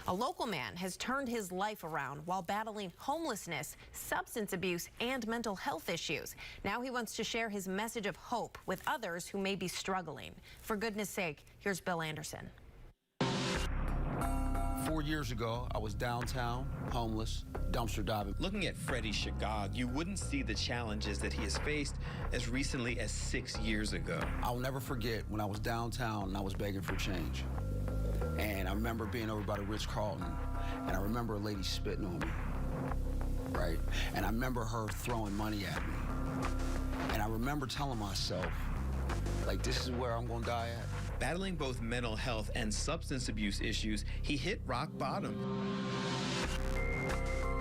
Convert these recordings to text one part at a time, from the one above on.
A local man has turned his life around while battling homelessness, substance abuse, and mental health issues. Now he wants to share his message of hope with others who may be struggling. For goodness sake, here's Bill Anderson. 4 years ago, I was downtown, homeless, dumpster diving. Looking at Freddie Shegog, you wouldn't see the challenges that he has faced as recently as 6 years ago. I'll never forget when I was downtown and I was begging for change. And I remember being over by the Ritz-Carlton, and I remember a lady spitting on me, right? And I remember her throwing money at me. And I remember telling myself, like, this is where I'm gonna die at. Battling both mental health and substance abuse issues, he hit rock bottom.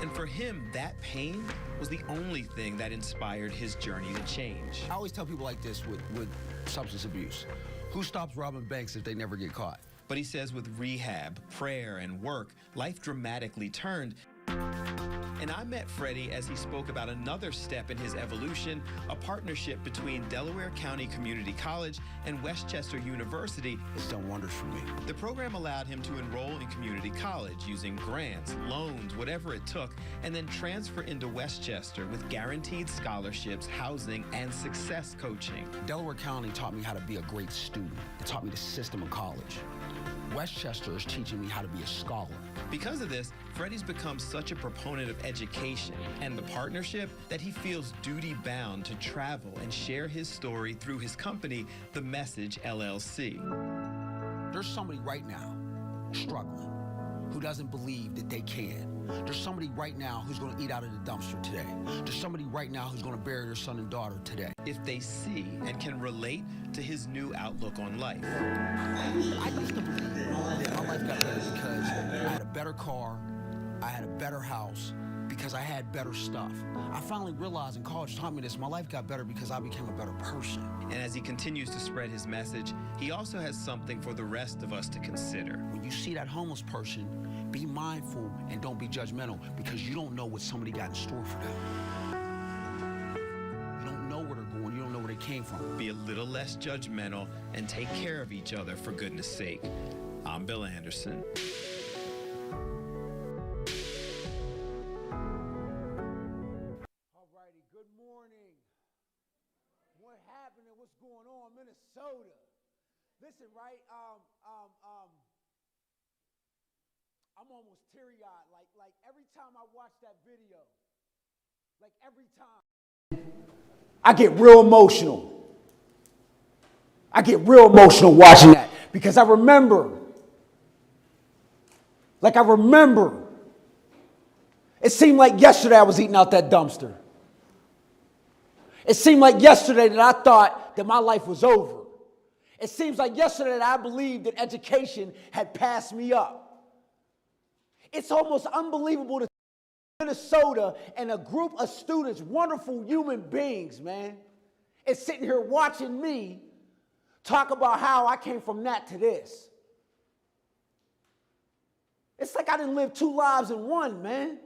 And for him, that pain was the only thing that inspired his journey to change. I always tell people like this with substance abuse. Who stops robbing banks if they never get caught? But he says with rehab, prayer, and work, life dramatically turned. And I met Freddie as he spoke about another step in his evolution, a partnership between Delaware County Community College and Westchester University. It's done wonders for me. The program allowed him to enroll in community college using grants, loans, whatever it took, and then transfer into Westchester with guaranteed scholarships, housing, and success coaching. Delaware County taught me how to be a great student. It taught me the system of college. Westchester is teaching me how to be a scholar. Because of this, Freddie's become such a proponent of education and the partnership that he feels duty-bound to travel and share his story through his company, The Message LLC. There's somebody right now struggling who doesn't believe that they can. There's somebody right now who's going to eat out of the dumpster today. There's somebody right now who's going to bury their son and daughter today. If they see and can relate to his new outlook on life. I used to believe that my life got better because I had a better car, I had a better house, because I had better stuff. I finally realized, and college taught me this, my life got better because I became a better person. And as he continues to spread his message, he also has something for the rest of us to consider. When you see that homeless person, be mindful and don't be judgmental, because you don't know what somebody got in store for them. You don't know where they're going, you don't know where they came from. Be a little less judgmental and take care of each other, for goodness sake. I'm Bill Anderson. Good morning. What happened and what's going on, Minnesota? Listen, right? I'm almost teary-eyed. Like every time I watch that video, like every time, I get real emotional. I get real emotional watching that because I remember. It seemed like yesterday I was eating out that dumpster. It seemed like yesterday that I thought that my life was over. It seems like yesterday that I believed that education had passed me up. It's almost unbelievable to Minnesota and a group of students, wonderful human beings, man, is sitting here watching me talk about how I came from that to this. It's like I didn't live two lives in one, man.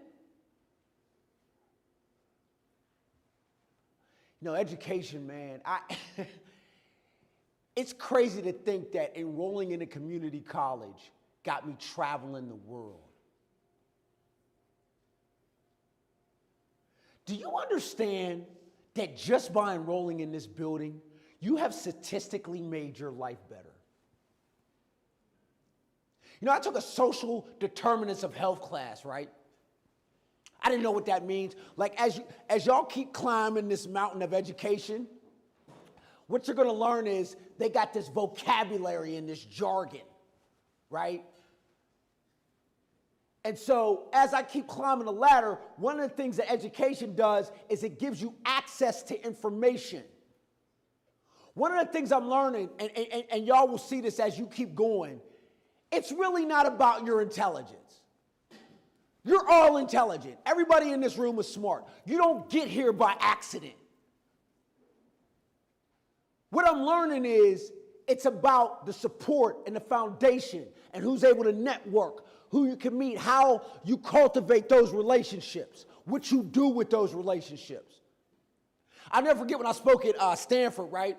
You know, education, man, it's crazy to think that enrolling in a community college got me traveling the world. Do you understand that just by enrolling in this building, you have statistically made your life better? You know, I took a social determinants of health class, right? I didn't know what that means. Like, as y'all keep climbing this mountain of education, what you're going to learn is they got this vocabulary and this jargon, right? And so as I keep climbing the ladder, one of the things that education does is it gives you access to information. One of the things I'm learning, and y'all will see this as you keep going, it's really not about your intelligence. You're all intelligent. Everybody in this room is smart. You don't get here by accident. What I'm learning is it's about the support and the foundation and who's able to network, who you can meet, how you cultivate those relationships, what you do with those relationships. I'll never forget when I spoke at Stanford, right?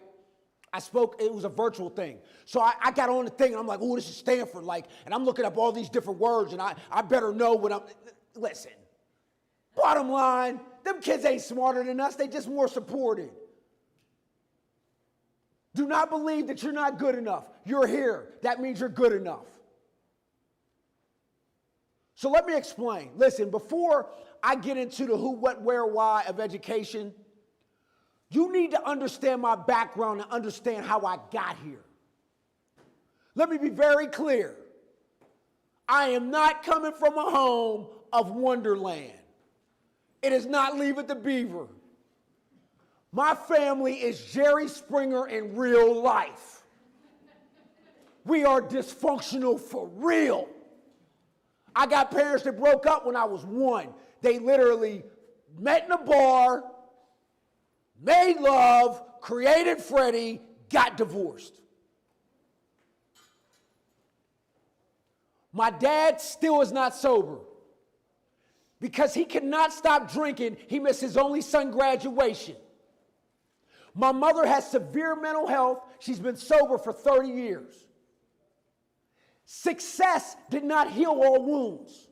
I spoke, it was a virtual thing. So I got on the thing and I'm like, oh, this is Stanford. And I'm looking up all these different words and I better know what listen. Bottom line, them kids ain't smarter than us. They just more supported. Do not believe that you're not good enough. You're here. That means you're good enough. So let me explain. Listen, before I get into the who, what, where, why of education, you need to understand my background and understand how I got here. Let me be very clear. I am not coming from a home of Wonderland. It is not Leave It to Beaver. My family is Jerry Springer in real life. We are dysfunctional for real. I got parents that broke up when I was 1. They literally met in a bar, made love, created Freddie, got divorced. My dad still is not sober. Because he cannot stop drinking, he missed his only son graduation. My mother has severe mental health. She's been sober for 30 years. Success did not heal all wounds.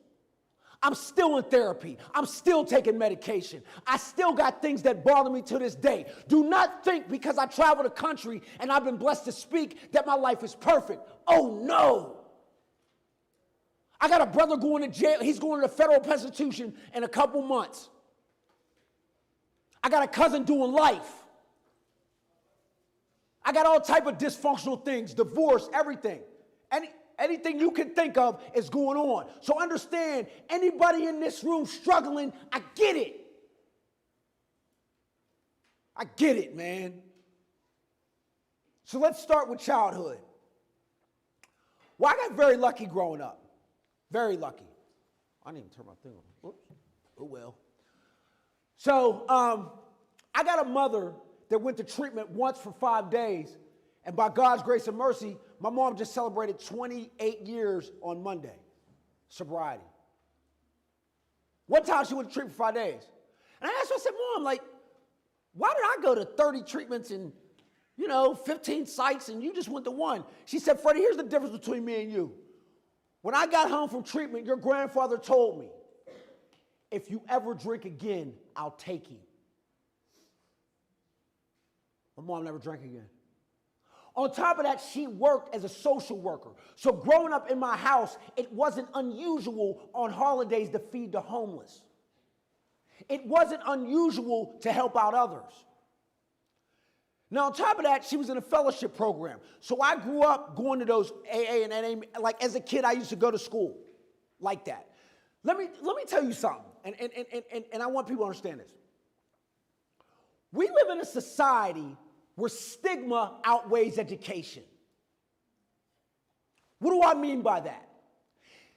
I'm still in therapy. I'm still taking medication. I still got things that bother me to this day. Do not think because I travel the country and I've been blessed to speak that my life is perfect. Oh no. I got a brother going to jail. He's going to the federal prostitution in a couple months. I got a cousin doing life. I got all type of dysfunctional things, divorce, everything. Anything you can think of is going on. So understand, anybody in this room struggling, I get it. I get it, man. So let's start with childhood. Well, I got very lucky growing up. Very lucky. I didn't even turn my thing on. Oops. Oh, well. So I got a mother that went to treatment once for 5 days. And by God's grace and mercy, my mom just celebrated 28 years on Monday. Sobriety. One time she went to treatment for 5 days. And I asked her, I said, Mom, why did I go to 30 treatments and, 15 sites and you just went to 1? She said, Freddie, here's the difference between me and you. When I got home from treatment, your grandfather told me, if you ever drink again, I'll take you. My mom never drank again. On top of that, she worked as a social worker. So growing up in my house, it wasn't unusual on holidays to feed the homeless. It wasn't unusual to help out others. Now, on top of that, she was in a fellowship program. So I grew up going to those AA and NA. As a kid, I used to go to school like that. Let me tell you something, and I want people to understand this. We live in a society where stigma outweighs education. What do I mean by that?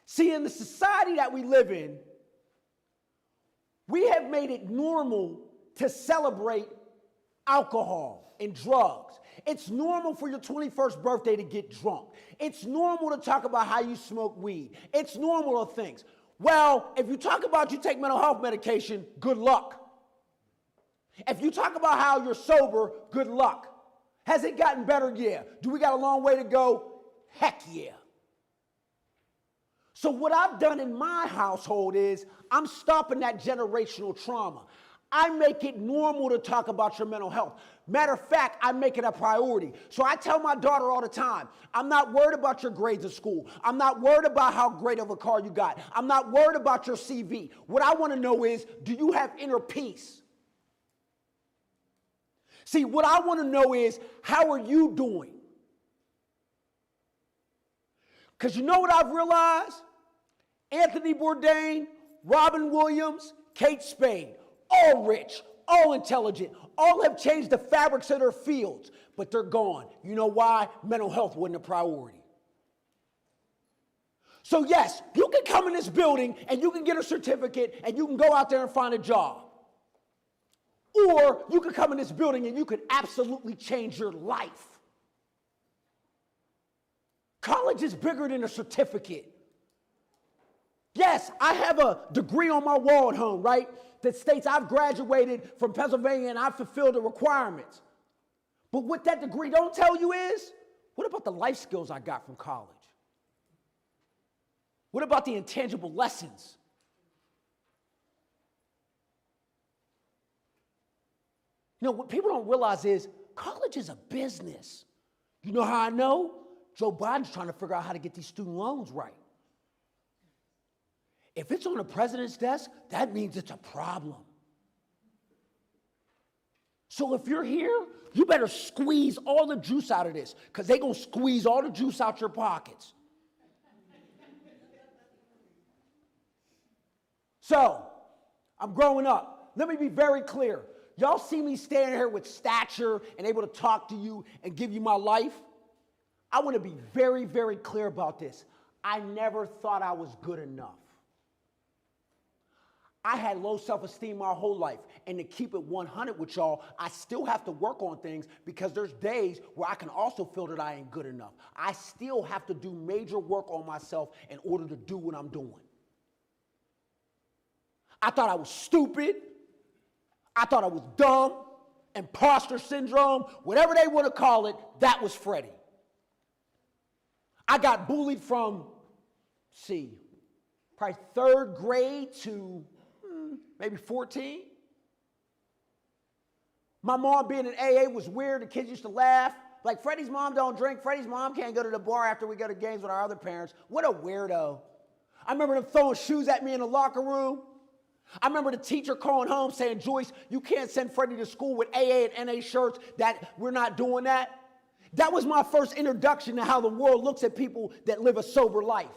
See, in the society that we live in, we have made it normal to celebrate alcohol and drugs. It's normal for your 21st birthday to get drunk. It's normal to talk about how you smoke weed. It's normal to things. Well, if you talk about you take mental health medication, good luck. If you talk about how you're sober, good luck. Has it gotten better? Yeah. Do we got a long way to go? Heck yeah. So what I've done in my household is I'm stopping that generational trauma. I make it normal to talk about your mental health. Matter of fact, I make it a priority. So I tell my daughter all the time, I'm not worried about your grades at school. I'm not worried about how great of a car you got. I'm not worried about your CV. What I want to know is, do you have inner peace? See, what I want to know is, how are you doing? Because you know what I've realized? Anthony Bourdain, Robin Williams, Kate Spade, all rich, all intelligent, all have changed the fabrics of their fields, but they're gone. You know why? Mental health wasn't a priority. So yes, you can come in this building and you can get a certificate and you can go out there and find a job. Or you can come in this building and you can absolutely change your life. College is bigger than a certificate. Yes, I have a degree on my wall at home, right? That states I've graduated from Pennsylvania and I've fulfilled the requirements. But what that degree don't tell you is, what about the life skills I got from college? What about the intangible lessons? You know, what people don't realize is college is a business. You know how I know? Joe Biden's trying to figure out how to get these student loans right. If it's on the president's desk, that means it's a problem. So if you're here, you better squeeze all the juice out of this, because they're going to squeeze all the juice out your pockets. So, I'm growing up. Let me be very clear. Y'all see me standing here with stature and able to talk to you and give you my life? I want to be very, very clear about this. I never thought I was good enough. I had low self-esteem my whole life. And to keep it 100 with y'all, I still have to work on things because there's days where I can also feel that I ain't good enough. I still have to do major work on myself in order to do what I'm doing. I thought I was stupid. I thought I was dumb, imposter syndrome, whatever they want to call it, that was Freddie. I got bullied from, probably 3rd grade to maybe 14. My mom being in AA was weird. The kids used to laugh. Like, Freddie's mom don't drink. Freddie's mom can't go to the bar after we go to games with our other parents. What a weirdo. I remember them throwing shoes at me in the locker room. I remember the teacher calling home saying, Joyce, you can't send Freddie to school with AA and NA shirts, that we're not doing that. That was my first introduction to how the world looks at people that live a sober life.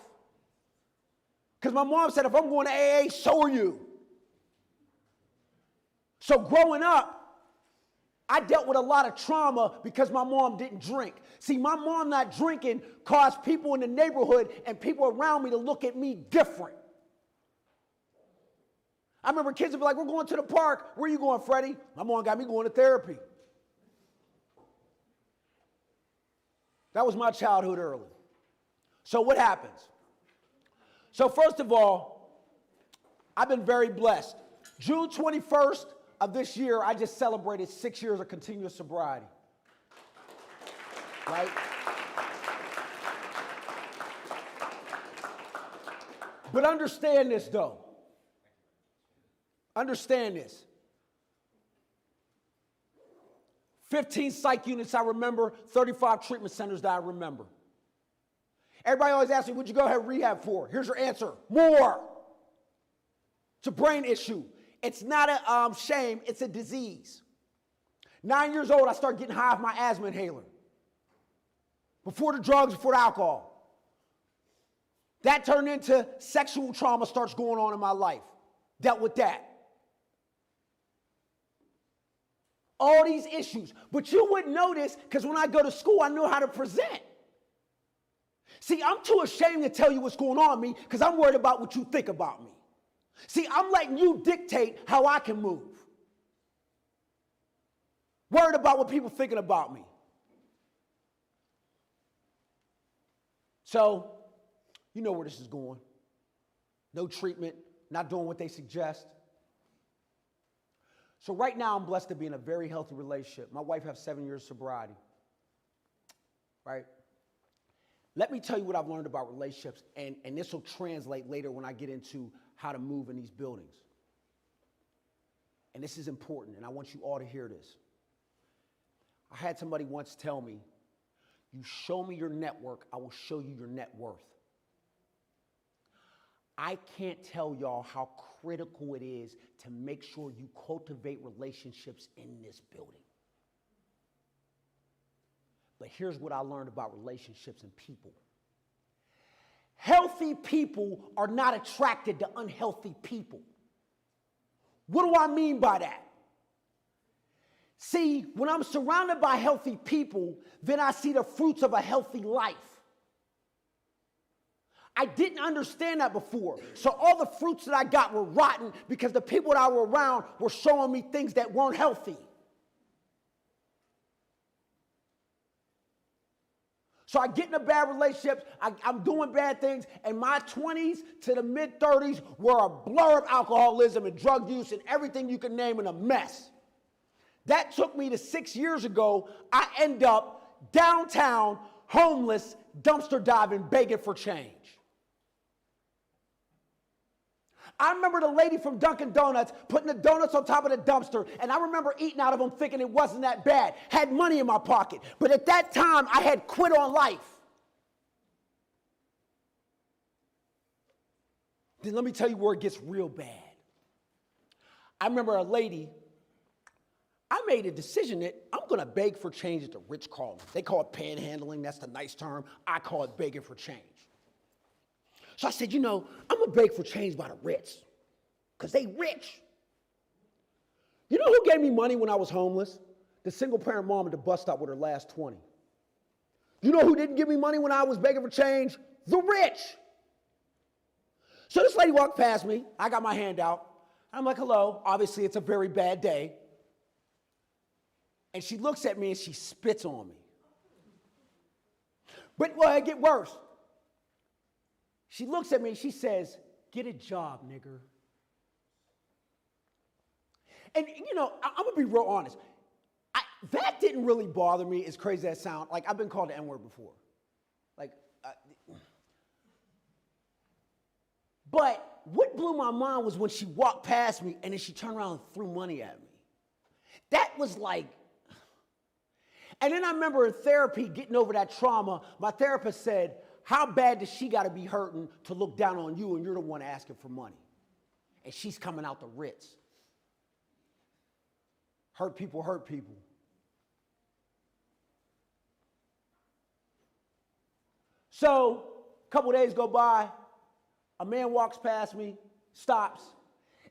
Because my mom said, if I'm going to AA, so are you. So growing up, I dealt with a lot of trauma because my mom didn't drink. See, my mom not drinking caused people in the neighborhood and people around me to look at me different. I remember kids would be like, we're going to the park. Where are you going, Freddie? My mom got me going to therapy. That was my childhood early. So what happens? So first of all, I've been very blessed. June 21st of this year, I just celebrated 6 years of continuous sobriety. Right? But understand this, though. Understand this. 15 psych units I remember, 35 treatment centers that I remember. Everybody always asks me, what'd you go ahead and rehab for? Here's your answer, more. It's a brain issue. It's not a shame, it's a disease. 9 years old, I started getting high off my asthma inhaler. Before the drugs, before the alcohol. That turned into sexual trauma starts going on in my life. Dealt with that. All these issues. But you wouldn't know this because when I go to school, I know how to present. See, I'm too ashamed to tell you what's going on with me because I'm worried about what you think about me. See, I'm letting you dictate how I can move. Worried about what people are thinking about me. So, you know where this is going. No treatment, not doing what they suggest. So right now, I'm blessed to be in a very healthy relationship. My wife has 7 years sobriety, right? Let me tell you what I've learned about relationships, and this will translate later when I get into how to move in these buildings. And this is important, and I want you all to hear this. I had somebody once tell me, you show me your network, I will show you your net worth. I can't tell y'all how critical it is to make sure you cultivate relationships in this building. But here's what I learned about relationships and people. Healthy people are not attracted to unhealthy people. What do I mean by that? See, when I'm surrounded by healthy people, then I see the fruits of a healthy life. I didn't understand that before. So all the fruits that I got were rotten because the people that I were around were showing me things that weren't healthy. So I get in a bad relationship, I'm doing bad things, and my 20s to the mid-30s were a blur of alcoholism and drug use and everything you can name in a mess. That took me to 6 years ago. I end up downtown, homeless, dumpster diving, begging for change. I remember the lady from Dunkin' Donuts putting the donuts on top of the dumpster, and I remember eating out of them thinking it wasn't that bad. Had money in my pocket. But at that time, I had quit on life. Then let me tell you where it gets real bad. I remember a lady, I made a decision that I'm going to beg for change at the Ritz-Carlton. They call it panhandling. That's the nice term. I call it begging for change. So I said, I'm going to beg for change by the Ritz because they rich. You know who gave me money when I was homeless? The single-parent mom at the bus stop with her last 20. You know who didn't give me money when I was begging for change? The rich. So this lady walked past me. I got my hand out. I'm like, hello. Obviously, it's a very bad day. And she looks at me and she spits on me. But it get worse. She looks at me and she says, get a job, nigger. And, I'm going to be real honest. That didn't really bother me, as crazy as that sounds. Like, I've been called the N-word before. But what blew my mind was when she walked past me and then she turned around and threw money at me. That was like, and then I remember in therapy getting over that trauma, my therapist said, how bad does she got to be hurting to look down on you and you're the one asking for money? And she's coming out the Ritz. Hurt people hurt people. So, a couple days go by, a man walks past me, stops.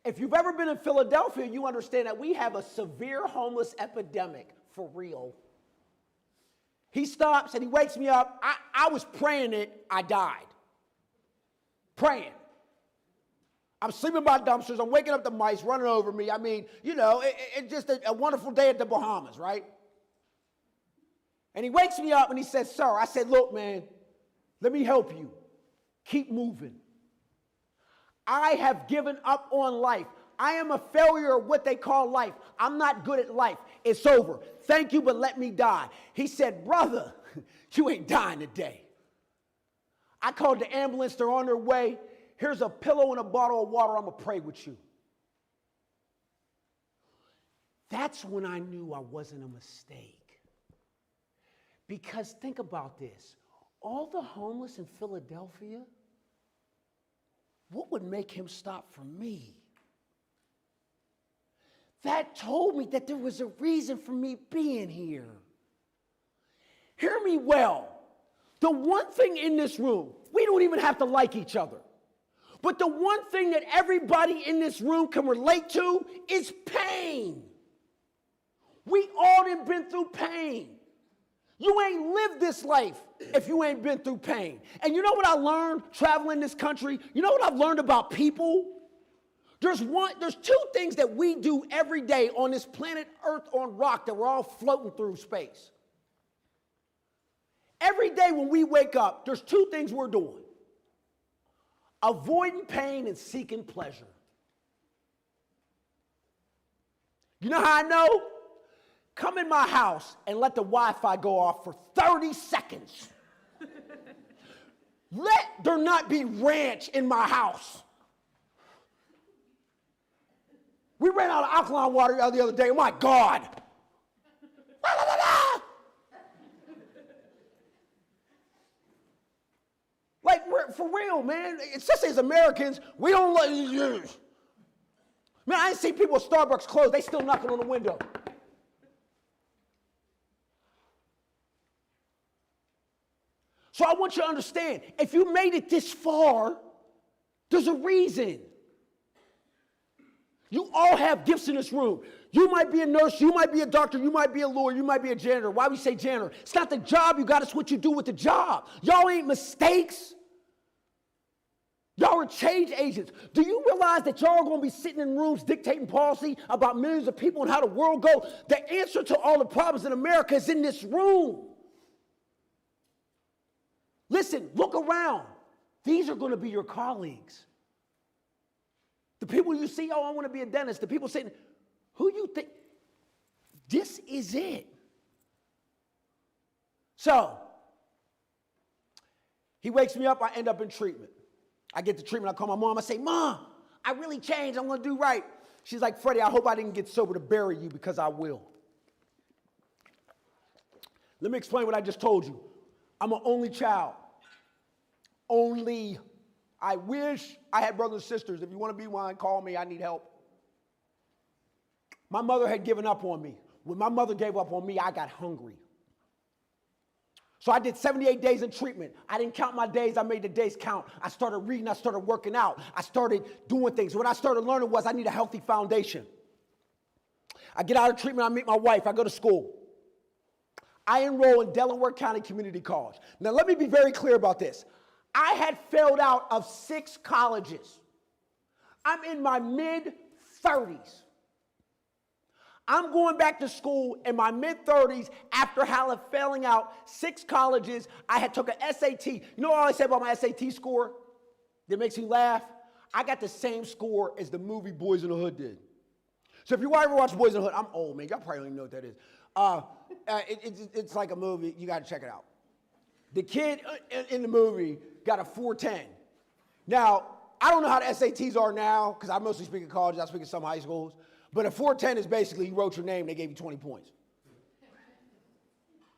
If you've ever been in Philadelphia, you understand that we have a severe homeless epidemic, for real. He stops and he wakes me up. I was praying it, I died. Praying. I'm sleeping by dumpsters. I'm waking up to mice running over me. I mean, it's just a wonderful day at the Bahamas, right? And he wakes me up and he says, sir, I said, look, man, let me help you. Keep moving. I have given up on life. I am a failure of what they call life. I'm not good at life. It's over. Thank you, but let me die. He said, brother, you ain't dying today. I called the ambulance. They're on their way. Here's a pillow and a bottle of water. I'm going to pray with you. That's when I knew I wasn't a mistake. Because think about this. All the homeless in Philadelphia, what would make him stop for me? That told me that there was a reason for me being here. Hear me well. The one thing in this room, we don't even have to like each other. But the one thing that everybody in this room can relate to is pain. We all done been through pain. You ain't lived this life if you ain't been through pain. And you know what I learned traveling this country? You know what I've learned about people? There's two things that we do every day on this planet Earth on rock that we're all floating through space. Every day when we wake up, there's two things we're doing. Avoiding pain and seeking pleasure. You know how I know? Come in my house and let the Wi-Fi go off for 30 seconds. Let there not be ranch in my house. We ran out of alkaline water the other day. Oh my God. Like, for real, man. Especially as Americans, we don't let. Man, I didn't see people at Starbucks closed. They still knocking on the window. So I want you to understand, if you made it this far, there's a reason. You all have gifts in this room. You might be a nurse, you might be a doctor, you might be a lawyer, you might be a janitor. Why we say janitor? It's not the job you got, it's what you do with the job. Y'all ain't mistakes. Y'all are change agents. Do you realize that y'all are going to be sitting in rooms dictating policy about millions of people and how the world goes? The answer to all the problems in America is in this room. Listen, look around. These are going to be your colleagues. The people you see, oh, I want to be a dentist. The people saying, who you think? this is it. So, he wakes me up, I end up in treatment. I get the treatment, I call my mom, I say, Mom, I really changed, I'm gonna do right. She's like, Freddie, I hope I didn't get sober to bury you because I will. Let me explain what I just told you. I'm an only child. Only. I wish I had brothers and sisters. If you want to be one, call me, I need help. My mother had given up on me. When my mother gave up on me, I got hungry. So I did 78 days in treatment. I didn't count my days. I made the days count. I started reading. I started working out. I started doing things. What I started learning was I need a healthy foundation. I get out of treatment. I meet my wife. I go to school. I enroll in Delaware County Community College. Now, let me be very clear about this. I had failed out of 6 colleges. I'm in my mid-30s. I'm going back to school in my mid-30s after failing out 6 colleges. I had took an SAT. You know what I said about my SAT score that makes you laugh? I got the same score as the movie Boys in the Hood did. So if you ever watch Boys in the Hood, I'm old, man. Y'all probably don't even know what that is. It's like a movie. You got to check it out. The kid in the movie got a 410. Now, I don't know how the SATs are now because I mostly speak at colleges. I speak at some high schools. But a 410 is basically you wrote your name, they gave you 20 points.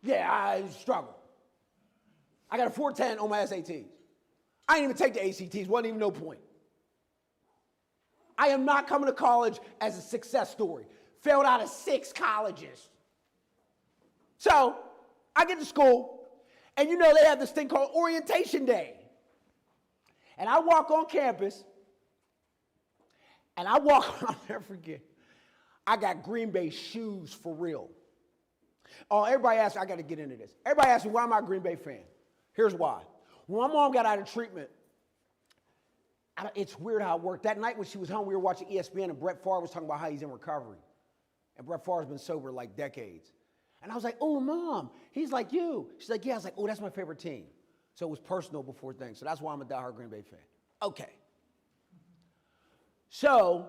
Yeah, I struggled. I got a 410 on my SATs. I didn't even take the ACTs, wasn't even no point. I am not coming to college as a success story. Failed out of 6 colleges. So, I get to school, and you know they have this thing called orientation day. And I walk on campus, and I'll never forget. I got Green Bay shoes for real. Oh, everybody asks me, I got to get into this. Everybody asks me, why am I a Green Bay fan? Here's why. When my mom got out of treatment, it's weird how it worked. That night when she was home, we were watching ESPN, and Brett Favre was talking about how he's in recovery. And Brett Favre's been sober like decades. And I was like, oh, Mom, he's like you. She's like, yeah. I was like, oh, that's my favorite team. So it was personal before things. So that's why I'm a diehard Green Bay fan. Okay. So,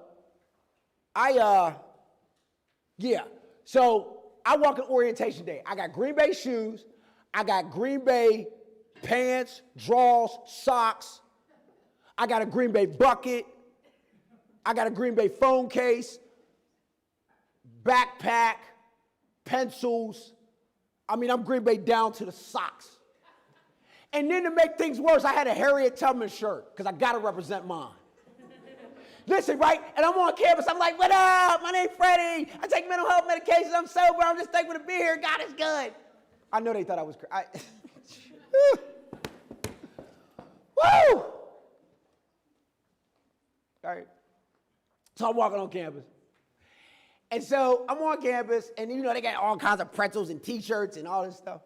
So I walk in orientation day. I got Green Bay shoes. I got Green Bay pants, drawers, socks. I got a Green Bay bucket. I got a Green Bay phone case, backpack, pencils. I mean, I'm Green Bay down to the socks. And then to make things worse, I had a Harriet Tubman shirt because I got to represent mine. Listen, right? And I'm on campus. I'm like, what up? My name's Freddie. I take mental health medication. I'm sober. I'm just thankful to be here. God is good. I know they thought I was crazy. Woo! All right. So I'm walking on campus. And so I'm on campus, and you know, they got all kinds of pretzels and T-shirts and all this stuff.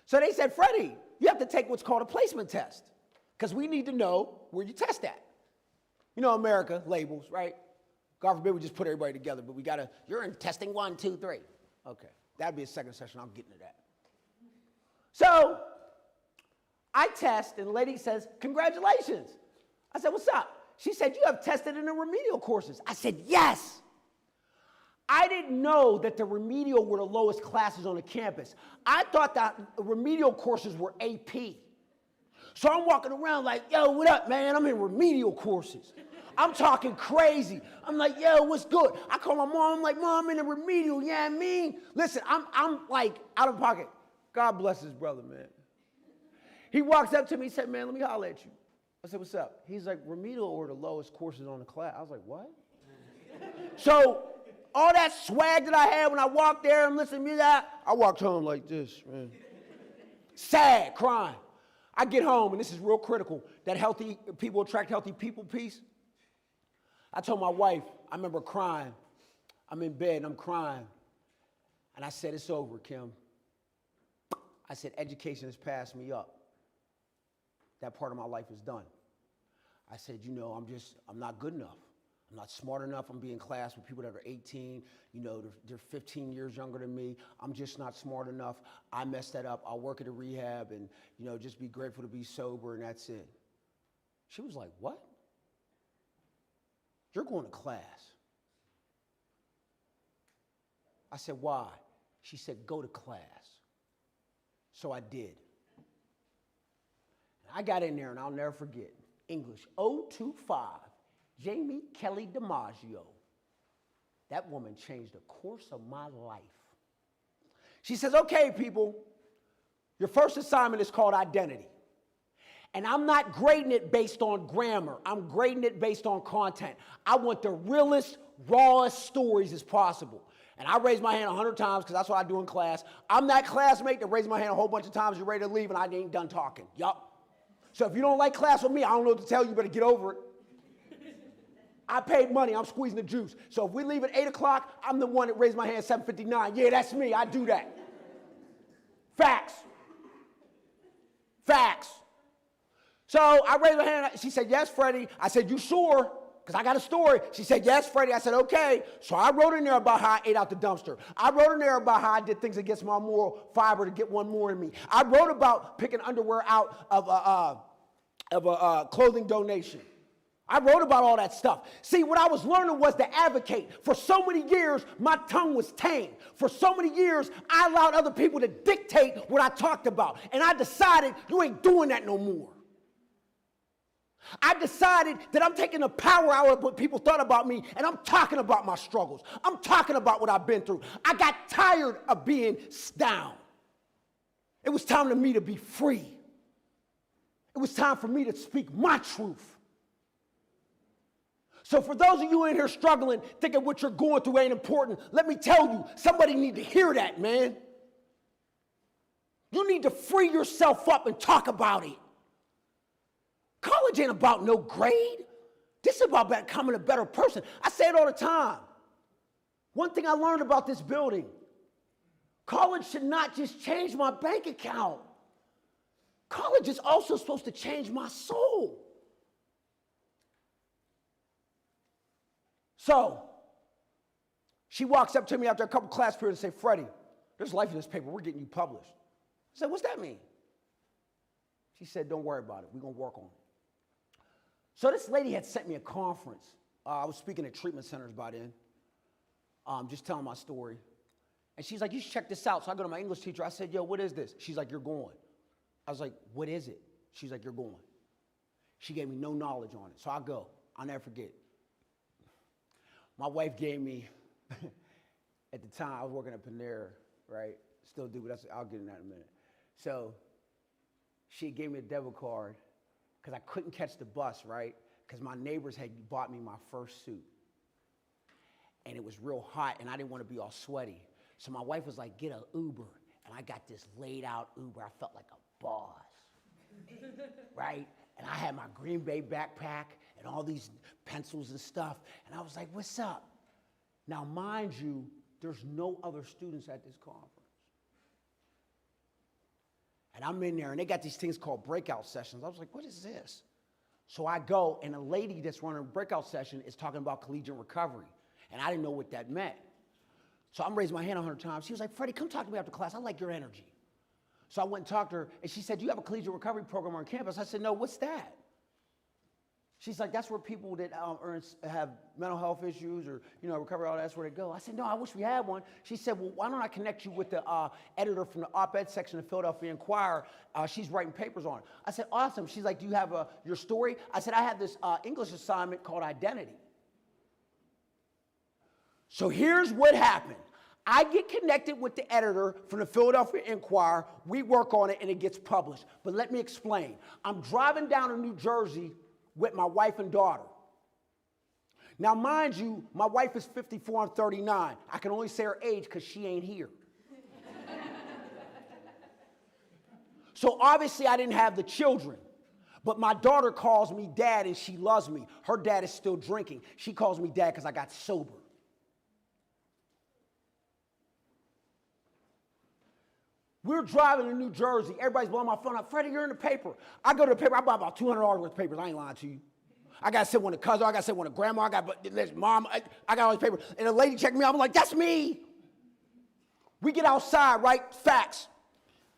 So they said, Freddie, you have to take what's called a placement test because we need to know where you test at. You know, America, labels, right? God forbid we just put everybody together, but we got to, you're in testing 1, 2, 3. Okay, that'd be a second session. I'll get into that. So I test, and the lady says, congratulations. I said, what's up? She said, you have tested in the remedial courses. I said, yes. I didn't know that the remedial were the lowest classes on the campus. I thought that remedial courses were AP. So I'm walking around like, yo, what up, man? I'm in remedial courses. I'm talking crazy. I'm like, yo, what's good? I call my mom. I'm like, Mom, I'm in a remedial. Yeah, I mean, listen, I'm like out of pocket. God bless his brother, man. He walks up to me and said, man, let me holler at you. I said, what's up? He's like, remedial were the lowest courses on the class. I was like, what? So all that swag that I had when I walked there and listened to music, I walked home like this, man. Sad, crying. I get home, and this is real critical, that healthy people attract healthy people piece. I told my wife, I remember crying. I'm in bed, and I'm crying. And I said, it's over, Kim. I said, education has passed me up. That part of my life is done. I said, you know, I'm not good enough. I'm not smart enough. I'm being in class with people that are 18. You know, they're 15 years younger than me. I'm just not smart enough. I messed that up. I'll work at a rehab and, you know, just be grateful to be sober, and that's it. She was like, what? You're going to class. I said, why? She said, go to class. So I did. I got in there, and I'll never forget, English 025, Jamie Kelly DiMaggio. That woman changed the course of my life. She says, okay, people, your first assignment is called identity. And I'm not grading it based on grammar. I'm grading it based on content. I want the realest, rawest stories as possible. And I raised my hand 100 times because that's what I do in class. I'm that classmate that raised my hand a whole bunch of times, you're ready to leave, and I ain't done talking. Yup. So if you don't like class with me, I don't know what to tell you, you better get over it. I paid money, I'm squeezing the juice. So if we leave at 8 o'clock, I'm the one that raised my hand at 7:59. Yeah, that's me, I do that. Facts. Facts. So I raised my hand, she said, yes, Freddie. I said, you sure? Because I got a story. She said, yes, Freddie. I said, okay. So I wrote in there about how I ate out the dumpster. I wrote in there about how I did things against my moral fiber to get one more in me. I wrote about picking underwear out of a clothing donation. I wrote about all that stuff. See, what I was learning was to advocate. For so many years, my tongue was tamed. For so many years, I allowed other people to dictate what I talked about. And I decided, you ain't doing that no more. I decided that I'm taking the power out of what people thought about me, and I'm talking about my struggles. I'm talking about what I've been through. I got tired of being down. It was time for me to be free. It was time for me to speak my truth. So for those of you in here struggling, thinking what you're going through ain't important, let me tell you, somebody need to hear that, man. You need to free yourself up and talk about it. College ain't about no grade. This is about becoming a better person. I say it all the time. One thing I learned about this building, college should not just change my bank account. College is also supposed to change my soul. So, she walks up to me after a couple class periods and says, Freddie, there's life in this paper. We're getting you published. I said, what's that mean? She said, don't worry about it. We're going to work on it. So this lady had sent me a conference. I was speaking at treatment centers by then, just telling my story. And she's like, you should check this out. So I go to my English teacher. I said, yo, what is this? She's like, you're going. I was like, what is it? She's like, you're going. She gave me no knowledge on it. So I go. I'll never forget. My wife gave me, at the time, I was working at Panera, right? Still do, but I'll get in that in a minute. So she gave me a debit card because I couldn't catch the bus, right? Because my neighbors had bought me my first suit. And it was real hot, and I didn't want to be all sweaty. So my wife was like, get an Uber. And I got this laid out Uber. I felt like a boss, right? And I had my Green Bay backpack and all these pencils and stuff. And I was like, what's up? Now, mind you, there's no other students at this conference. And I'm in there, and they got these things called breakout sessions. I was like, what is this? So I go, and a lady that's running a breakout session is talking about collegiate recovery. And I didn't know what that meant. So I'm raising my hand 100 times. She was like, Freddie, come talk to me after class. I like your energy. So I went and talked to her, and she said, do you have a collegiate recovery program on campus? I said, no, what's that? She's like, that's where people that have mental health issues or, recovery, all that's where they go. I said, no, I wish we had one. She said, well, why don't I connect you with the editor from the op-ed section of Philadelphia Inquirer? She's writing papers on it. I said, awesome. She's like, do you have your story? I said, I have this English assignment called Identity. So here's what happened. I get connected with the editor from the Philadelphia Inquirer. We work on it, and it gets published. But let me explain. I'm driving down to New Jersey with my wife and daughter. Now, mind you, my wife is 54, I'm 39. I can only say her age because she ain't here. So obviously I didn't have the children. But my daughter calls me dad, and she loves me. Her dad is still drinking. She calls me dad because I got sober. We're driving to New Jersey. Everybody's blowing my phone up. Freddie, you're in the paper. I go to the paper. I buy about $200 worth of papers. I ain't lying to you. I got to send one to cousin. I got to send one to grandma. I got mom. I got all these papers. And the lady checked me out. I'm like, that's me. We get outside, right? Facts.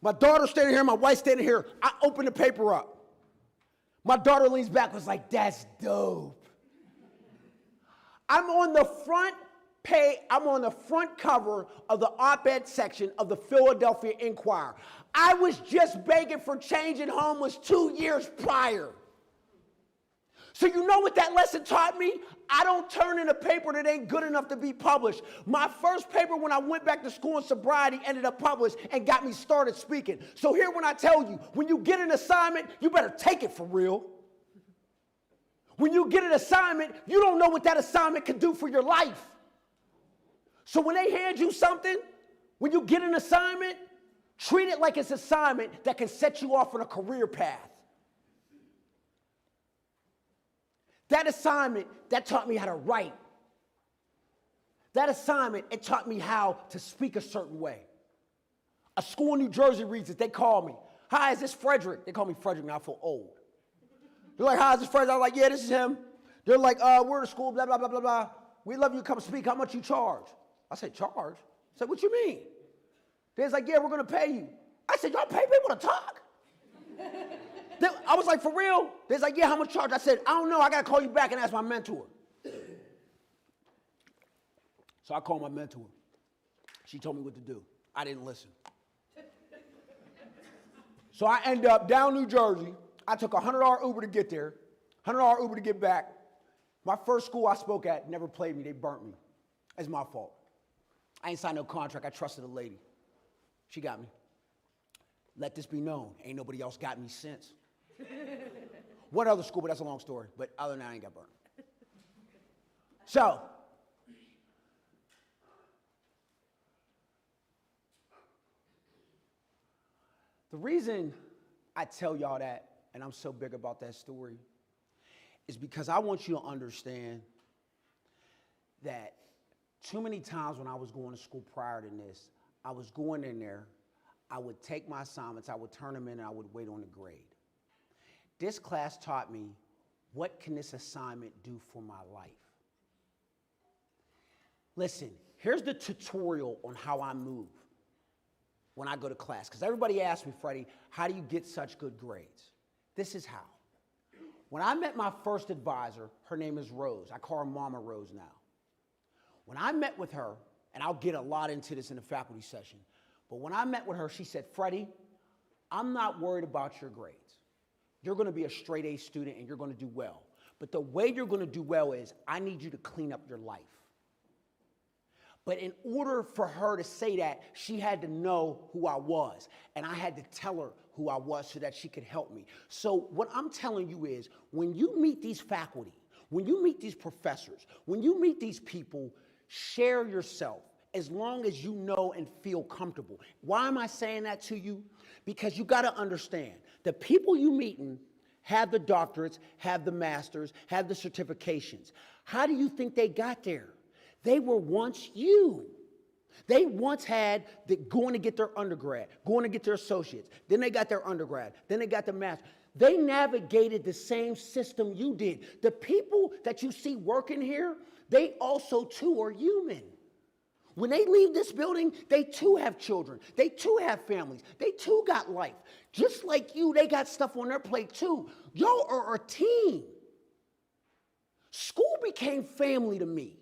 My daughter's standing here. My wife's standing here. I open the paper up. My daughter leans back, was like, that's dope. I'm on the front I'm on the front cover of the op-ed section of the Philadelphia Inquirer. I was just begging for change and homeless 2 years prior. So you know what that lesson taught me? I don't turn in a paper that ain't good enough to be published. My first paper when I went back to school in sobriety ended up published and got me started speaking. So here when I tell you, when you get an assignment, you better take it for real. When you get an assignment, you don't know what that assignment can do for your life. So when they hand you something, when you get an assignment, treat it like it's an assignment that can set you off on a career path. That assignment, that taught me how to write. That assignment, it taught me how to speak a certain way. A school in New Jersey reads it, they call me. Hi, is this Frederick? They call me Frederick now, I feel old. They're like, hi, is this Frederick? I'm like, yeah, this is him. They're like, we're in school, blah, blah, blah, blah, blah. We'd love you to come speak. How much you charge? I said, charge? I said, what you mean? They're like, yeah, we're going to pay you. I said, y'all pay people to talk? I was like, for real? They're like, yeah, how much charge? I said, I don't know. I got to call you back and ask my mentor. So I called my mentor. She told me what to do. I didn't listen. So I ended up down New Jersey. I took a $100 Uber to get there, $100 Uber to get back. My first school I spoke at never played me. They burnt me. It's my fault. I ain't signed no contract. I trusted a lady. She got me. Let this be known. Ain't nobody else got me since. One other school, but that's a long story. But other than that, I ain't got burned. So, the reason I tell y'all that, and I'm so big about that story, is because I want you to understand that too many times when I was going to school prior to this, I was going in there, I would take my assignments, I would turn them in, and I would wait on the grade. This class taught me, what can this assignment do for my life? Listen, here's the tutorial on how I move when I go to class. Because everybody asks me, Freddie, how do you get such good grades? This is how. When I met my first advisor, her name is Rose. I call her Mama Rose now. When I met with her, and I'll get a lot into this in the faculty session, but when I met with her, she said, Freddie, I'm not worried about your grades. You're going to be a straight A student and you're going to do well. But the way you're going to do well is I need you to clean up your life. But in order for her to say that, she had to know who I was. And I had to tell her who I was so that she could help me. So what I'm telling you is, when you meet these faculty, when you meet these professors, when you meet these people, share yourself as long as you know and feel comfortable. Why am I saying that to you? Because you got to understand, the people you meeting have the doctorates, have the masters, have the certifications. How do you think they got there? They were once you. They once had going to get their undergrad, going to get their associates. Then they got their undergrad. Then they got the master. They navigated the same system you did. The people that you see working here, they also too are human. When they leave this building, they too have children. They too have families. They too got life. Just like you, they got stuff on their plate too. Y'all are a team. School became family to me.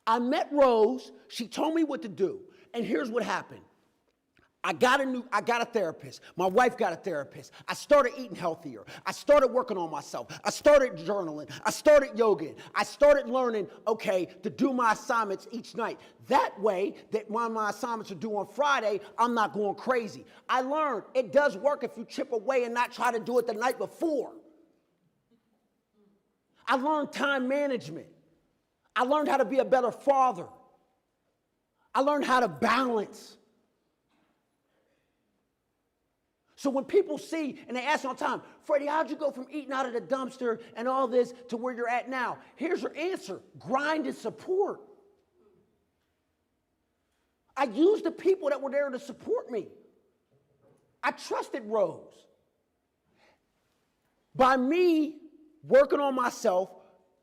I met Rose. She told me what to do. And here's what happened. I got a therapist. My wife got a therapist. I started eating healthier. I started working on myself. I started journaling. I started yoga. I started learning, okay, to do my assignments each night. That way, that when my assignments are due on Friday, I'm not going crazy. I learned it does work if you chip away and not try to do it the night before. I learned time management. I learned how to be a better father. I learned how to balance. So when people see, and they ask all the time, Freddie, how'd you go from eating out of the dumpster and all this to where you're at now? Here's your answer. Grind and support. I used the people that were there to support me. I trusted Rose. By me working on myself,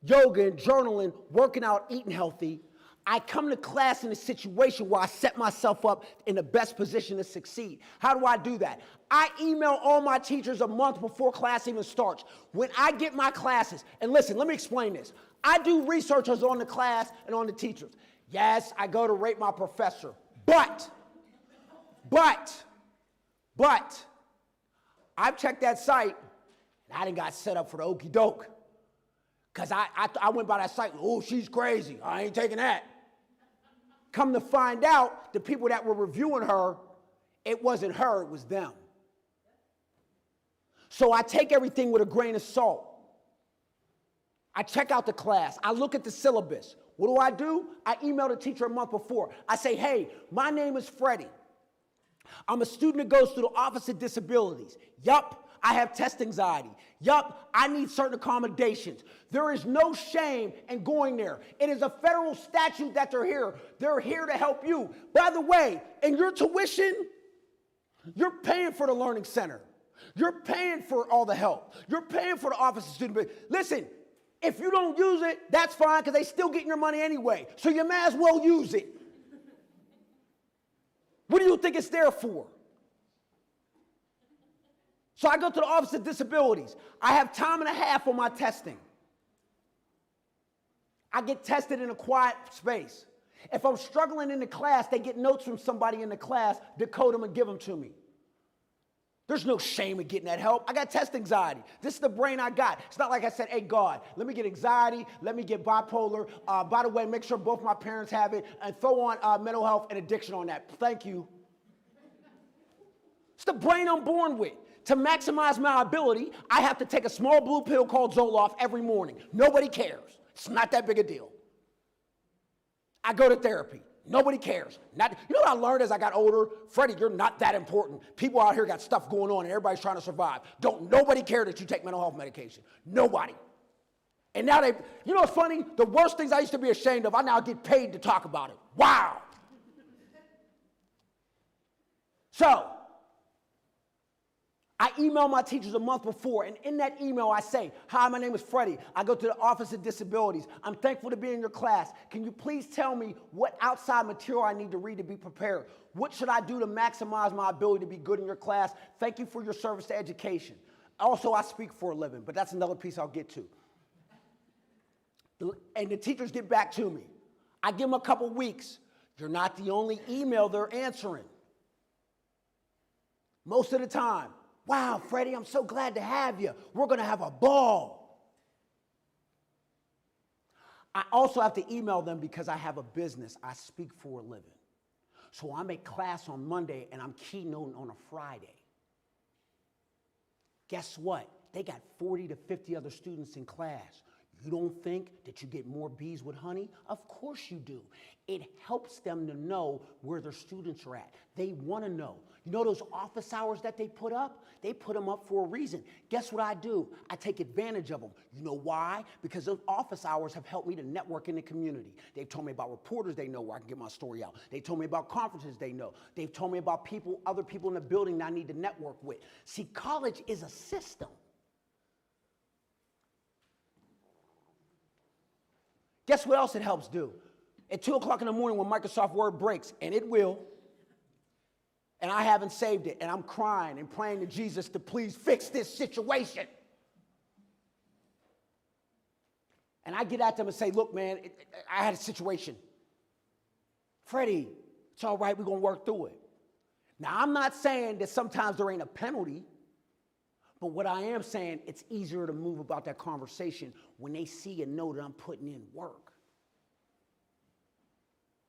yoga and journaling, working out, eating healthy, I come to class in a situation where I set myself up in the best position to succeed. How do I do that? I email all my teachers a month before class even starts. When I get my classes, and listen, let me explain this. I do research on the class and on the teachers. Yes, I go to rate my professor. But, I've checked that site, and I done got set up for the okey doke. Because I went by that site, oh, she's crazy. I ain't taking that. Come to find out, the people that were reviewing her, it wasn't her, it was them. So I take everything with a grain of salt. I check out the class. I look at the syllabus. What do? I email the teacher a month before. I say, hey, my name is Freddie. I'm a student that goes through the Office of Disabilities. Yup, I have test anxiety. Yup, I need certain accommodations. There is no shame in going there. It is a federal statute that they're here. They're here to help you. By the way, in your tuition, you're paying for the Learning Center. You're paying for all the help. You're paying for the Office of Student. Listen, if you don't use it, that's fine because they still getting your money anyway. So you might as well use it. What do you think it's there for? So I go to the Office of Disabilities. I have time and a half on my testing. I get tested in a quiet space. If I'm struggling in the class, they get notes from somebody in the class, decode them and give them to me. There's no shame in getting that help. I got test anxiety. This is the brain I got. It's not like I said, hey, God, let me get anxiety, let me get bipolar. By the way, make sure both my parents have it, and throw on mental health and addiction on that. Thank you. It's the brain I'm born with. To maximize my ability, I have to take a small blue pill called Zoloft every morning. Nobody cares. It's not that big a deal. I go to therapy. Nobody cares. You know what I learned as I got older? Freddie, you're not that important. People out here got stuff going on and everybody's trying to survive. Don't nobody care that you take mental health medication. Nobody. And now you know what's funny? The worst things I used to be ashamed of, I now get paid to talk about it. Wow. So, I email my teachers a month before, and in that email I say, hi, my name is Freddie. I go to the Office of Disabilities. I'm thankful to be in your class. Can you please tell me what outside material I need to read to be prepared? What should I do to maximize my ability to be good in your class? Thank you for your service to education. Also, I speak for a living, but that's another piece I'll get to. And the teachers get back to me. I give them a couple weeks. You're not the only email they're answering. Most of the time. Wow, Freddie, I'm so glad to have you. We're going to have a ball. I also have to email them because I have a business. I speak for a living. So I'm at class on Monday and I'm keynoting on a Friday. Guess what? They got 40 to 50 other students in class. You don't think that you get more bees with honey? Of course you do. It helps them to know where their students are at. They want to know. You know those office hours that they put up? They put them up for a reason. Guess what I do? I take advantage of them. You know why? Because those office hours have helped me to network in the community. They've told me about reporters they know where I can get my story out. They told me about conferences they know. They've told me about other people in the building that I need to network with. See, college is a system. Guess what else it helps do? At 2 o'clock in the morning when Microsoft Word breaks, and it will, and I haven't saved it, and I'm crying and praying to Jesus to please fix this situation. And I get at them and say, look, man, I had a situation. Freddie, it's all right, we're going to work through it. Now, I'm not saying that sometimes there ain't a penalty, but what I am saying, it's easier to move about that conversation when they see and know that I'm putting in work.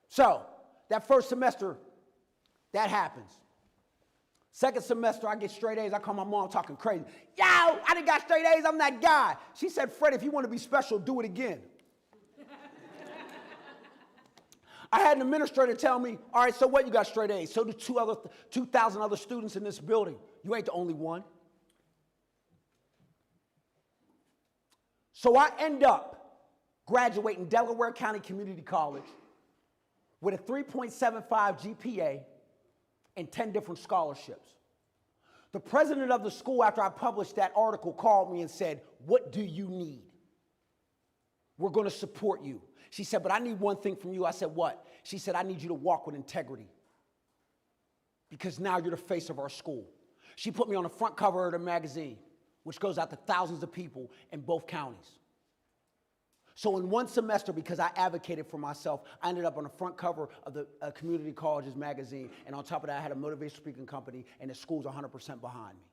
So, that first semester, that happens. Second semester, I get straight A's. I call my mom talking crazy. Yo, I done got straight A's. I'm that guy. She said, Fred, if you want to be special, do it again. I had an administrator tell me, all right, so what, you got straight A's? So do 2,000 other students in this building. You ain't the only one. So I end up graduating Delaware County Community College with a 3.75 GPA and 10 different scholarships. The president of the school, after I published that article, called me and said, what do you need? We're going to support you. She said, but I need one thing from you. I said, what? She said, I need you to walk with integrity because now you're the face of our school. She put me on the front cover of the magazine, which goes out to thousands of people in both counties. So in one semester, because I advocated for myself, I ended up on the front cover of the community colleges magazine. And on top of that, I had a motivational speaking company, and the school's 100% behind me.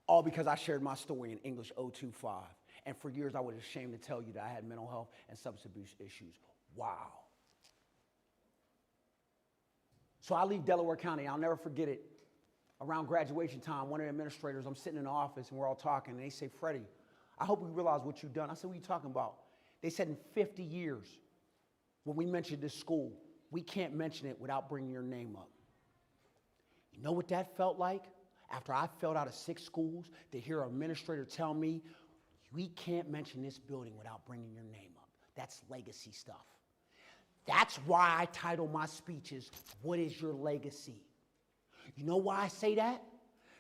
All because I shared my story in English 025. And for years, I was ashamed to tell you that I had mental health and substance abuse issues. Wow. So I leave Delaware County. I'll never forget it. Around graduation time, one of the administrators, I'm sitting in the office, and we're all talking, and they say, Freddie, I hope you realize what you've done. I said, what are you talking about? They said in 50 years, when we mentioned this school, we can't mention it without bringing your name up. You know what that felt like? After I failed out of 6 schools, to hear an administrator tell me, we can't mention this building without bringing your name up. That's legacy stuff. That's why I title my speeches, What is Your Legacy? You know why I say that?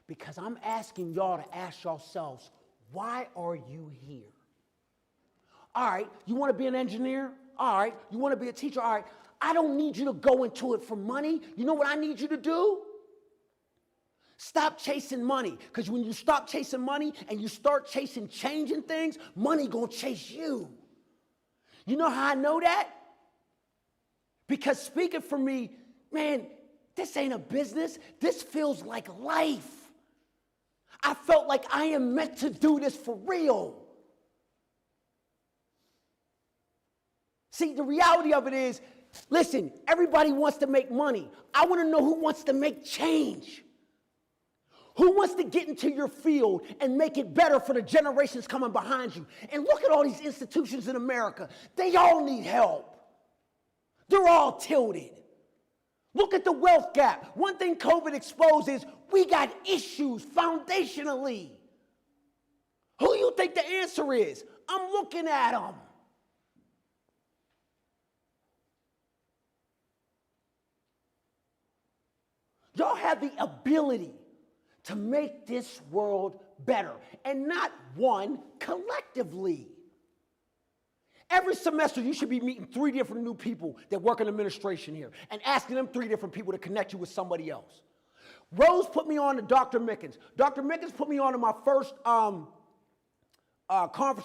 Because I'm asking y'all to ask yourselves, why are you here? All right, you want to be an engineer? All right, you want to be a teacher? All right, I don't need you to go into it for money. You know what I need you to do? Stop chasing money, because when you stop chasing money and you start chasing change in things, money gonna chase you. You know how I know that? Because speaking for me, man, this ain't a business. This feels like life. I felt like I am meant to do this for real. See, the reality of it is, listen, everybody wants to make money. I want to know who wants to make change. Who wants to get into your field and make it better for the generations coming behind you? And look at all these institutions in America. They all need help. They're all tilted. Look at the wealth gap. One thing COVID exposed is we got issues foundationally. Who do you think the answer is? I'm looking at them. Y'all have the ability to make this world better, and not one, collectively. Every semester, you should be meeting 3 different new people that work in administration here and asking them 3 different people to connect you with somebody else. Rose put me on to Dr. Mickens. Dr. Mickens put me on to my first conference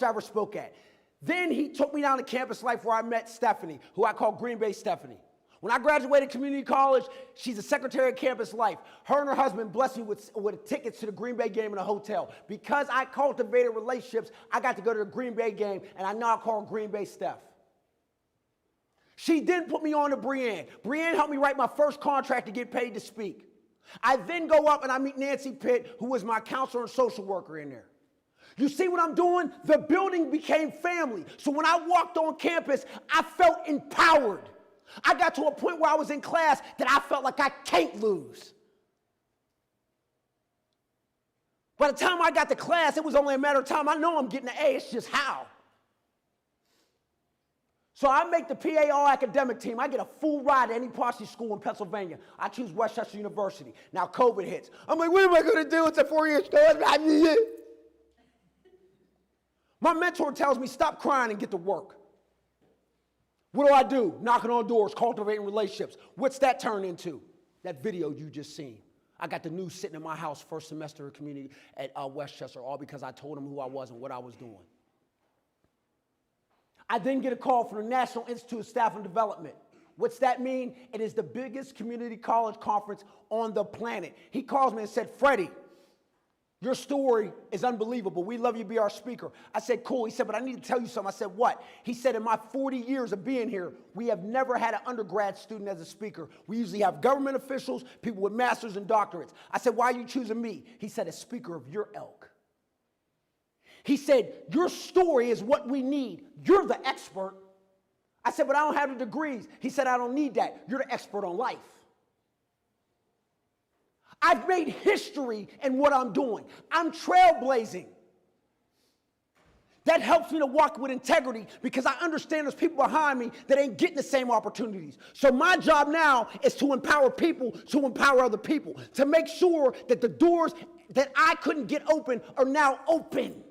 I ever spoke at. Then he took me down to Campus Life where I met Stephanie, who I call Green Bay Stephanie. When I graduated community college, she's a secretary at Campus Life. Her and her husband blessed me with tickets to the Green Bay game in a hotel. Because I cultivated relationships, I got to go to the Green Bay game, and I now call her Green Bay Steph. She then put me on to Brianne. Brianne helped me write my first contract to get paid to speak. I then go up and I meet Nancy Pitt, who was my counselor and social worker in there. You see what I'm doing? The building became family. So when I walked on campus, I felt empowered. I got to a point where I was in class that I felt like I can't lose. By the time I got to class, it was only a matter of time. I know I'm getting an A, it's just how. So I make the PA all-academic team. I get a full ride to any posse school in Pennsylvania. I choose Westchester University. Now COVID hits. I'm like, what am I going to do? It's a 4-year school. My mentor tells me, stop crying and get to work. What do? Knocking on doors, cultivating relationships. What's that turn into? That video you just seen. I got the news sitting in my house first semester of community at Westchester, all because I told them who I was and what I was doing. I then get a call from the National Institute of Staff and Development. What's that mean? It is the biggest community college conference on the planet. He calls me and said, Freddie, your story is unbelievable. We love you to be our speaker. I said, cool. He said, but I need to tell you something. I said, what? He said, in my 40 years of being here, we have never had an undergrad student as a speaker. We usually have government officials, people with masters and doctorates. I said, why are you choosing me? He said, a speaker of your ilk. He said, your story is what we need. You're the expert. I said, but I don't have the degrees. He said, I don't need that. You're the expert on life. I've made history in what I'm doing. I'm trailblazing. That helps me to walk with integrity because I understand there's people behind me that ain't getting the same opportunities. So my job now is to empower people to empower other people, to make sure that the doors that I couldn't get open are now open.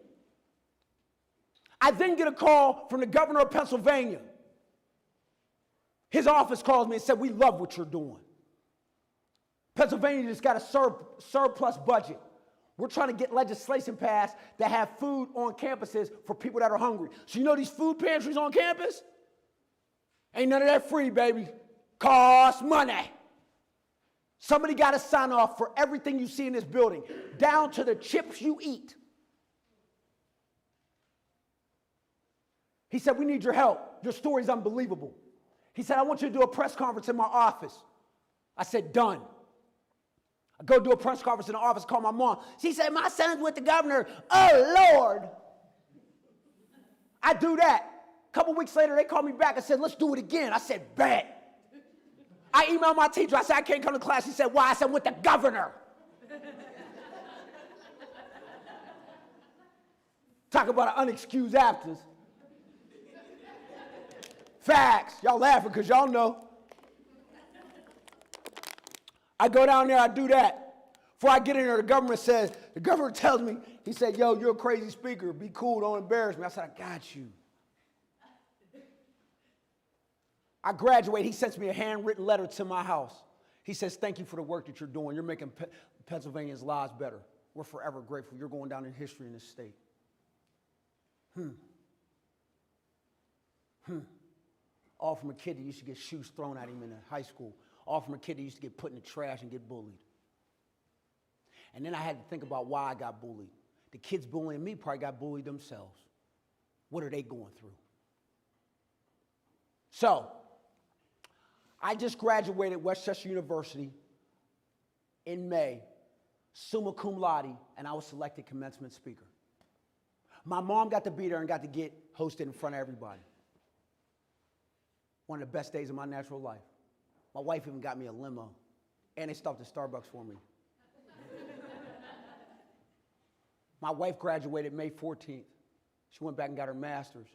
I then get a call from the governor of Pennsylvania. His office calls me and said, we love what you're doing. Pennsylvania just got a surplus budget. We're trying to get legislation passed that have food on campuses for people that are hungry. So you know these food pantries on campus? Ain't none of that free, baby. Cost money. Somebody got to sign off for everything you see in this building, down to the chips you eat. He said, we need your help. Your story's unbelievable. He said, I want you to do a press conference in my office. I said, done. I go do a press conference in the office, call my mom. She said, my son's with the governor. Oh, Lord. I do that. A couple weeks later, they called me back and said, let's do it again. I said, bet. I emailed my teacher. I said, I can't come to class. She said, why? I said, with the governor. Talk about an unexcused absence. Facts. Y'all laughing because y'all know. I go down there, I do that. Before I get in there, the governor tells me, he said, yo, you're a crazy speaker. Be cool, don't embarrass me. I said, I got you. I graduate, he sends me a handwritten letter to my house. He says, thank you for the work that you're doing. You're making Pennsylvanians' lives better. We're forever grateful. You're going down in history in this state. All from a kid that used to get shoes thrown at him in high school. All from a kid that used to get put in the trash and get bullied. And then I had to think about why I got bullied. The kids bullying me probably got bullied themselves. What are they going through? So, I just graduated Westchester University in May, summa cum laude, and I was selected commencement speaker. My mom got to be there and got to get hosted in front of everybody. One of the best days of my natural life. My wife even got me a limo, and they stopped at Starbucks for me. My wife graduated May 14th. She went back and got her master's.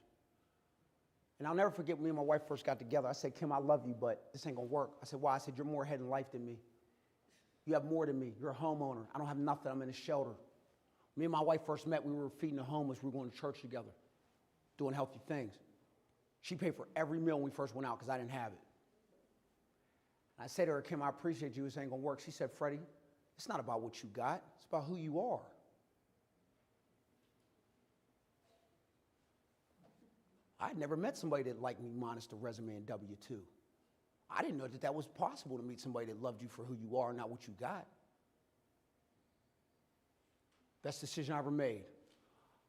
And I'll never forget when me and my wife first got together. I said, Kim, I love you, but this ain't gonna work. I said, why? I said, you're more ahead in life than me. You have more than me. You're a homeowner. I don't have nothing. I'm in a shelter. Me and my wife first met. We were feeding the homeless. We were going to church together, doing healthy things. She paid for every meal when we first went out because I didn't have it. I said to her, Kim, I appreciate you. This ain't gonna work. She said, Freddie, it's not about what you got. It's about who you are. I had never met somebody that liked me minus the resume and W-2. I didn't know that that was possible to meet somebody that loved you for who you are, not what you got. Best decision I ever made.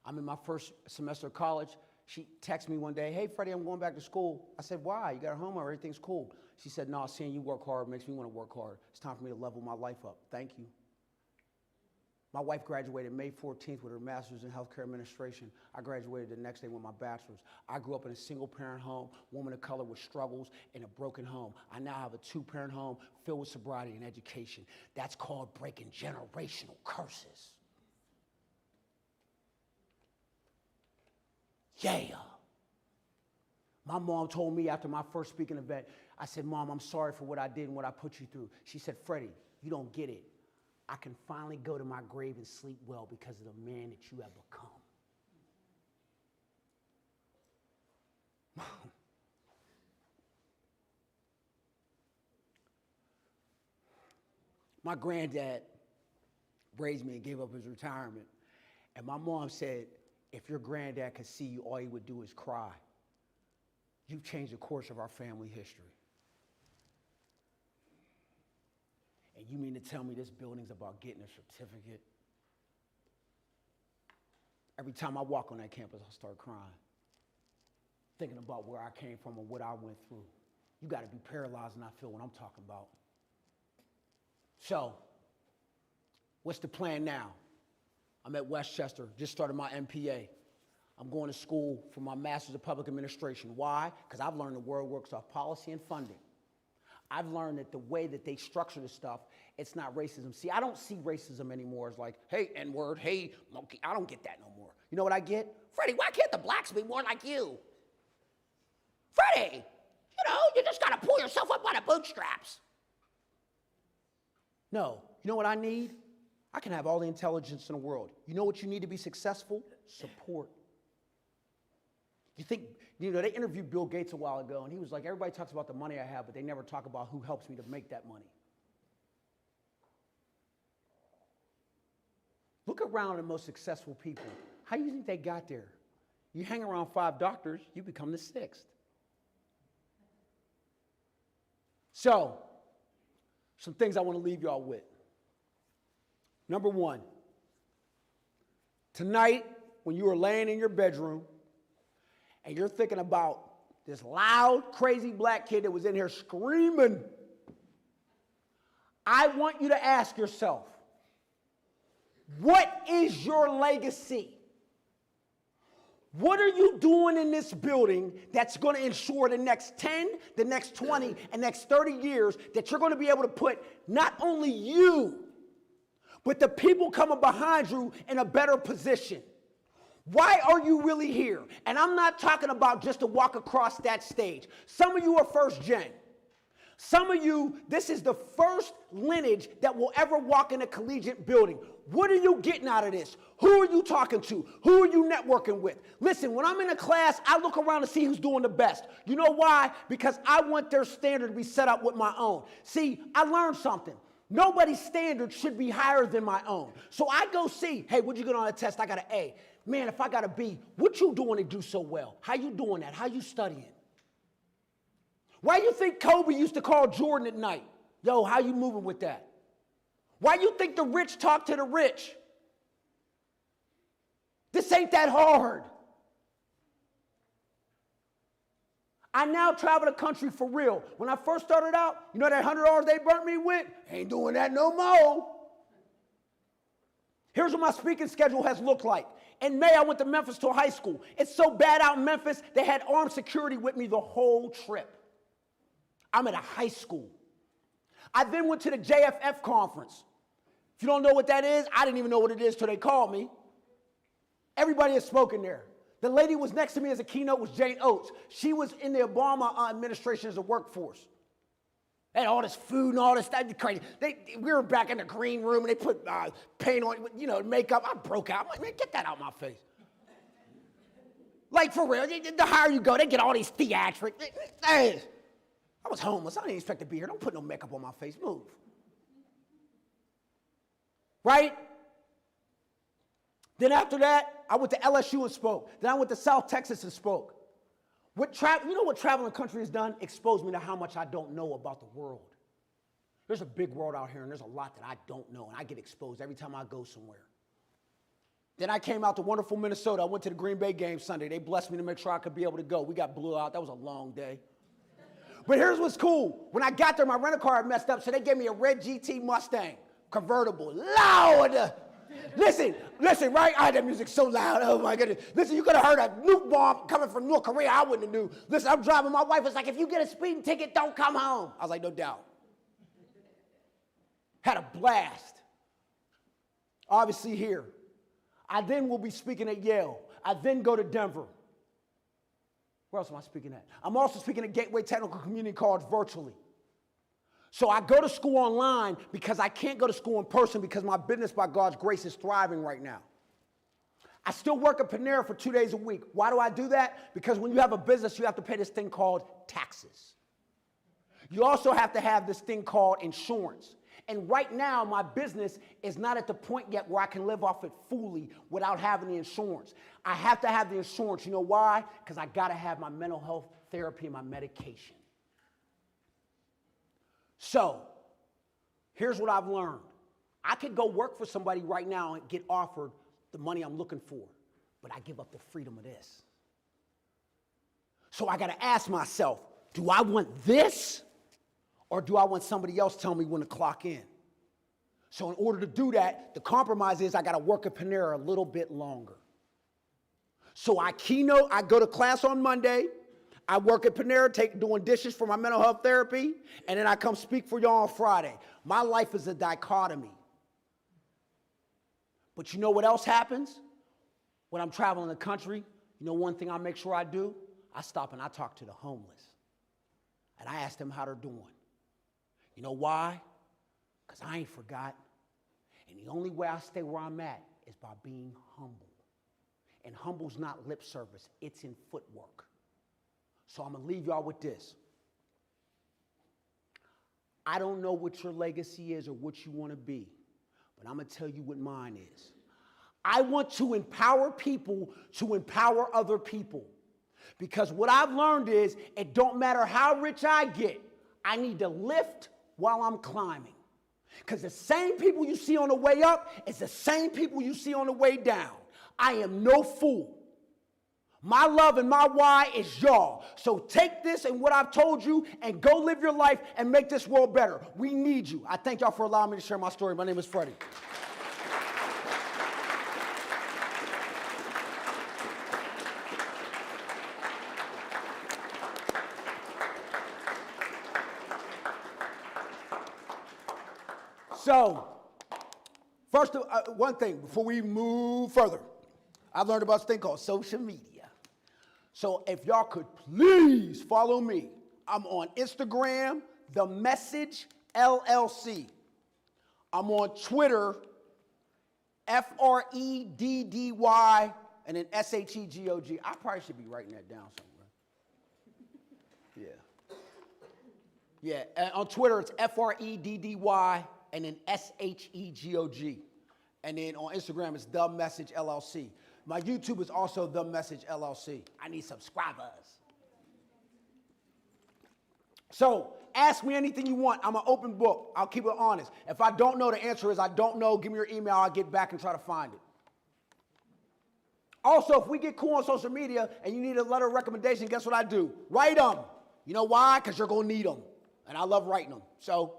I'm in my first semester of college. She texted me one day, hey, Freddie, I'm going back to school. I said, why? You got a home or everything's cool? She said, no, seeing you work hard makes me want to work hard. It's time for me to level my life up. Thank you. My wife graduated May 14th with her master's in healthcare administration. I graduated the next day with my bachelor's. I grew up in a single-parent home, woman of color with struggles, in a broken home. I now have a two-parent home filled with sobriety and education. That's called breaking generational curses. Yeah. My mom told me after my first speaking event, I said, Mom, I'm sorry for what I did and what I put you through. She said, Freddie, you don't get it. I can finally go to my grave and sleep well because of the man that you have become. My granddad raised me and gave up his retirement. And my mom said, if your granddad could see you, all he would do is cry. You've changed the course of our family history. And you mean to tell me this building's about getting a certificate? Every time I walk on that campus, I start crying, thinking about where I came from and what I went through. You got to be paralyzed and not feel what I'm talking about. So, what's the plan now? I'm at Westchester, just started my MPA. I'm going to school for my Master's of Public Administration. Why? Because I've learned the world works off policy and funding. I've learned that the way that they structure this stuff, it's not racism. See, I don't see racism anymore as like, hey, N-word, hey, monkey. I don't get that no more. You know what I get? Freddie, why can't the blacks be more like you? Freddie, you know, you just got to pull yourself up by the bootstraps. No, you know what I need? I can have all the intelligence in the world. You know what you need to be successful? Support. You think, you know, they interviewed Bill Gates a while ago, and he was like, everybody talks about the money I have, but they never talk about who helps me to make that money. around the most successful people. How do you think they got there? You hang around 5 doctors, you become the 6th. So, some things I want to leave y'all with. Number 1, tonight, when you are laying in your bedroom and you're thinking about this loud, crazy black kid that was in here screaming, I want you to ask yourself, what is your legacy? What are you doing in this building that's going to ensure the next 10, the next 20, and next 30 years that you're going to be able to put not only you, but the people coming behind you in a better position? Why are you really here? And I'm not talking about just to walk across that stage. Some of you are first gen. Some of you, this is the first lineage that will ever walk in a collegiate building. What are you getting out of this? Who are you talking to? Who are you networking with? Listen, when I'm in a class, I look around to see who's doing the best. You know why? Because I want their standard to be set up with my own. See, I learned something. Nobody's standard should be higher than my own. So I go see, hey, what'd you get on a test? I got an A. Man, if I got a B, what you doing to do so well? How you doing that? How you studying? Why you think Kobe used to call Jordan at night? Yo, how you moving with that? Why you think the rich talk to the rich? This ain't that hard. I now travel the country for real. When I first started out, you know that $100 they burnt me with? Ain't doing that no more. Here's what my speaking schedule has looked like. In May, I went to Memphis to a high school. It's so bad out in Memphis, they had armed security with me the whole trip. I'm at a high school. I then went to the JFF conference. If you don't know what that is, I didn't even know what it is till they called me. Everybody has spoken there. The lady was next to me as a keynote was Jane Oates. She was in the Obama administration as a workforce. They had all this food and all this stuff. Crazy. We were back in the green room and they put paint on, makeup. I broke out. I'm like, man, get that out of my face. Like, for real, the higher you go, they get all these theatrics. Hey, I was homeless. I didn't expect to be here. Don't put no makeup on my face. Move. Right? Then after that, I went to LSU and spoke. Then I went to South Texas and spoke. You know what traveling the country has done? Exposed me to how much I don't know about the world. There's a big world out here, and there's a lot that I don't know, and I get exposed every time I go somewhere. Then I came out to wonderful Minnesota. I went to the Green Bay game Sunday. They blessed me to make sure I could be able to go. We got blew out. That was a long day. But here's what's cool. When I got there, my rental car had messed up, so they gave me a red GT Mustang, convertible, loud. Listen, right? I had that music so loud. Oh, my goodness. Listen, you could have heard a nuke bomb coming from North Korea. I wouldn't have knew. Listen, I'm driving. My wife was like, if you get a speeding ticket, don't come home. I was like, no doubt. Had a blast. Obviously here. I then will be speaking at Yale. I then go to Denver. Where else am I speaking at? I'm also speaking at Gateway Technical Community College virtually. So I go to school online because I can't go to school in person because my business, by God's grace, is thriving right now. I still work at Panera for 2 days a week. Why do I do that? Because when you have a business, you have to pay this thing called taxes. You also have to have this thing called insurance. And right now, my business is not at the point yet where I can live off it fully without having the insurance. I have to have the insurance. You know why? Because I got to have my mental health therapy and my medication. So, here's what I've learned. I could go work for somebody right now and get offered the money I'm looking for, but I give up the freedom of this. So I got to ask myself, do I want this, or do I want somebody else telling me when to clock in? So in order to do that, the compromise is I got to work at Panera a little bit longer. So I go to class on Monday. I work at Panera, doing dishes for my mental health therapy, and then I come speak for y'all on Friday. My life is a dichotomy. But you know what else happens? When I'm traveling the country, you know one thing I make sure I do? I stop and I talk to the homeless. And I ask them how they're doing. You know why? Because I ain't forgot. And the only way I stay where I'm at is by being humble. And humble's not lip service, it's in footwork. So I'm going to leave y'all with this. I don't know what your legacy is or what you want to be, but I'm going to tell you what mine is. I want to empower people to empower other people. Because what I've learned is it don't matter how rich I get, I need to lift while I'm climbing. Because the same people you see on the way up is the same people you see on the way down. I am no fool. My love and my why is y'all. So take this and what I've told you and go live your life and make this world better. We need you. I thank y'all for allowing me to share my story. My name is Freddie. So, first, one thing before we move further, I've learned about this thing called social media. So, if y'all could please follow me, I'm on Instagram, The Message LLC. I'm on Twitter, FREDDY, and then SHEGOG. I probably should be writing that down somewhere. Yeah. Yeah, on Twitter, it's FREDDY. And then SHEGOG. And then on Instagram, it's The Message LLC. My YouTube is also The Message LLC. I need subscribers. So ask me anything you want. I'm an open book. I'll keep it honest. If I don't know, the answer is I don't know. Give me your email. I'll get back and try to find it. Also, if we get cool on social media and you need a letter of recommendation, guess what I do? Write them. You know why? Because you're going to need them. And I love writing them. So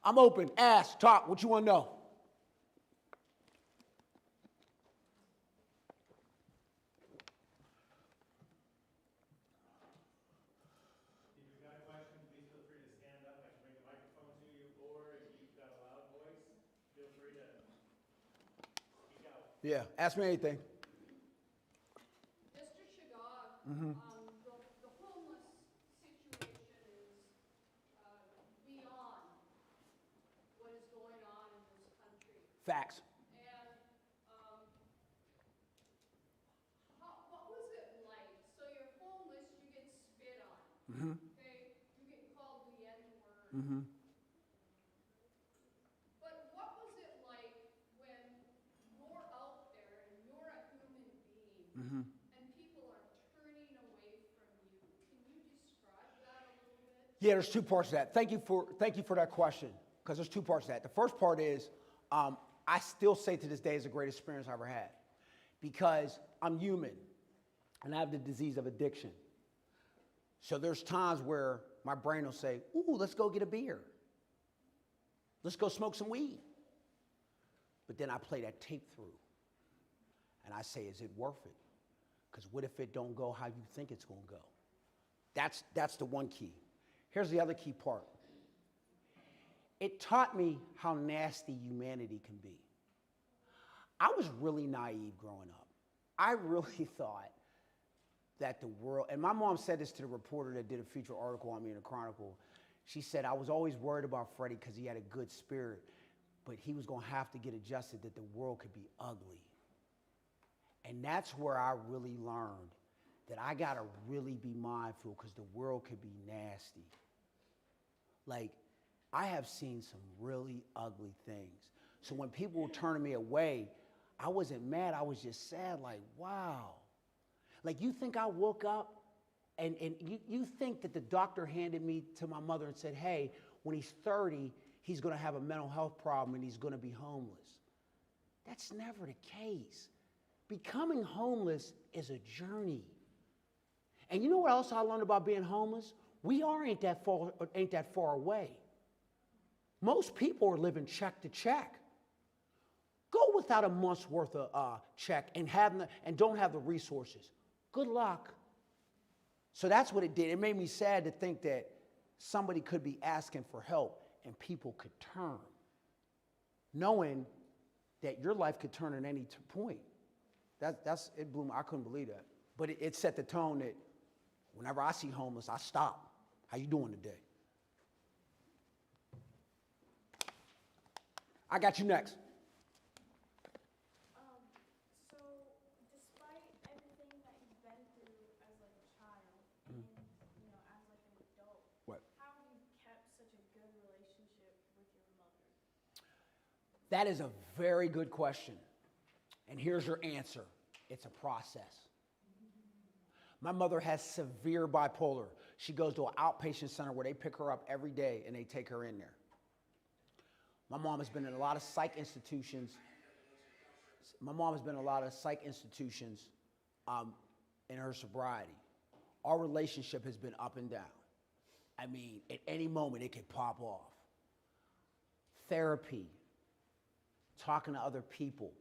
I'm open. Ask, talk, what you want to know. If you've got a question, please feel free to stand up. I can bring the microphone to you, or if you've got a loud voice, feel free to speak out. Yeah, ask me anything. Mr. Shegog, the homeless situation is beyond what is going on in this country. Facts. And what was it like? So you're homeless, you get spit on. Okay? You get called the N-word. But what was it like when you're out there and you're a human being and people are turning away from you? Can you describe that a little bit? Yeah, there's two parts to that. Thank you for that question, because there's two parts to that. The first part is I still say to this day is the greatest experience I ever had, because I'm human and I have the disease of addiction. So there's times where my brain will say, ooh, let's go get a beer. Let's go smoke some weed. But then I play that tape through and I say, is it worth it? Because what if it don't go how you think it's going to go? That's the one key. Here's the other key part. It taught me how nasty humanity can be. I was really naive growing up. I really thought that the world, and my mom said this to the reporter that did a feature article on me in the Chronicle. She said, I was always worried about Freddie because he had a good spirit, but he was going to have to get adjusted that the world could be ugly. And that's where I really learned that I got to really be mindful because the world could be nasty. Like, I have seen some really ugly things. So when people were turning me away, I wasn't mad. I was just sad, like, wow. Like, you think I woke up and you think that the doctor handed me to my mother and said, hey, when he's 30, he's going to have a mental health problem and he's going to be homeless. That's never the case. Becoming homeless is a journey. And you know what else I learned about being homeless? We ain't that far away. Most people are living check to check. Go without a month's worth of check and don't have the resources. Good luck. So that's what it did. It made me sad to think that somebody could be asking for help and people could turn, knowing that your life could turn at any point. It blew me. I couldn't believe that. But it set the tone that whenever I see homeless, I stop. How you doing today? I got you next. So despite everything that you've been through as like a child and as like an adult, What? how have you kept such a good relationship with your mother? That is a very good question. And here's your answer. It's a process. My mother has severe bipolar. She goes to an outpatient center where they pick her up every day and they take her in there. My mom has been in a lot of psych institutions. In her sobriety. Our relationship has been up and down. I mean, at any moment it could pop off. Therapy, talking to other people,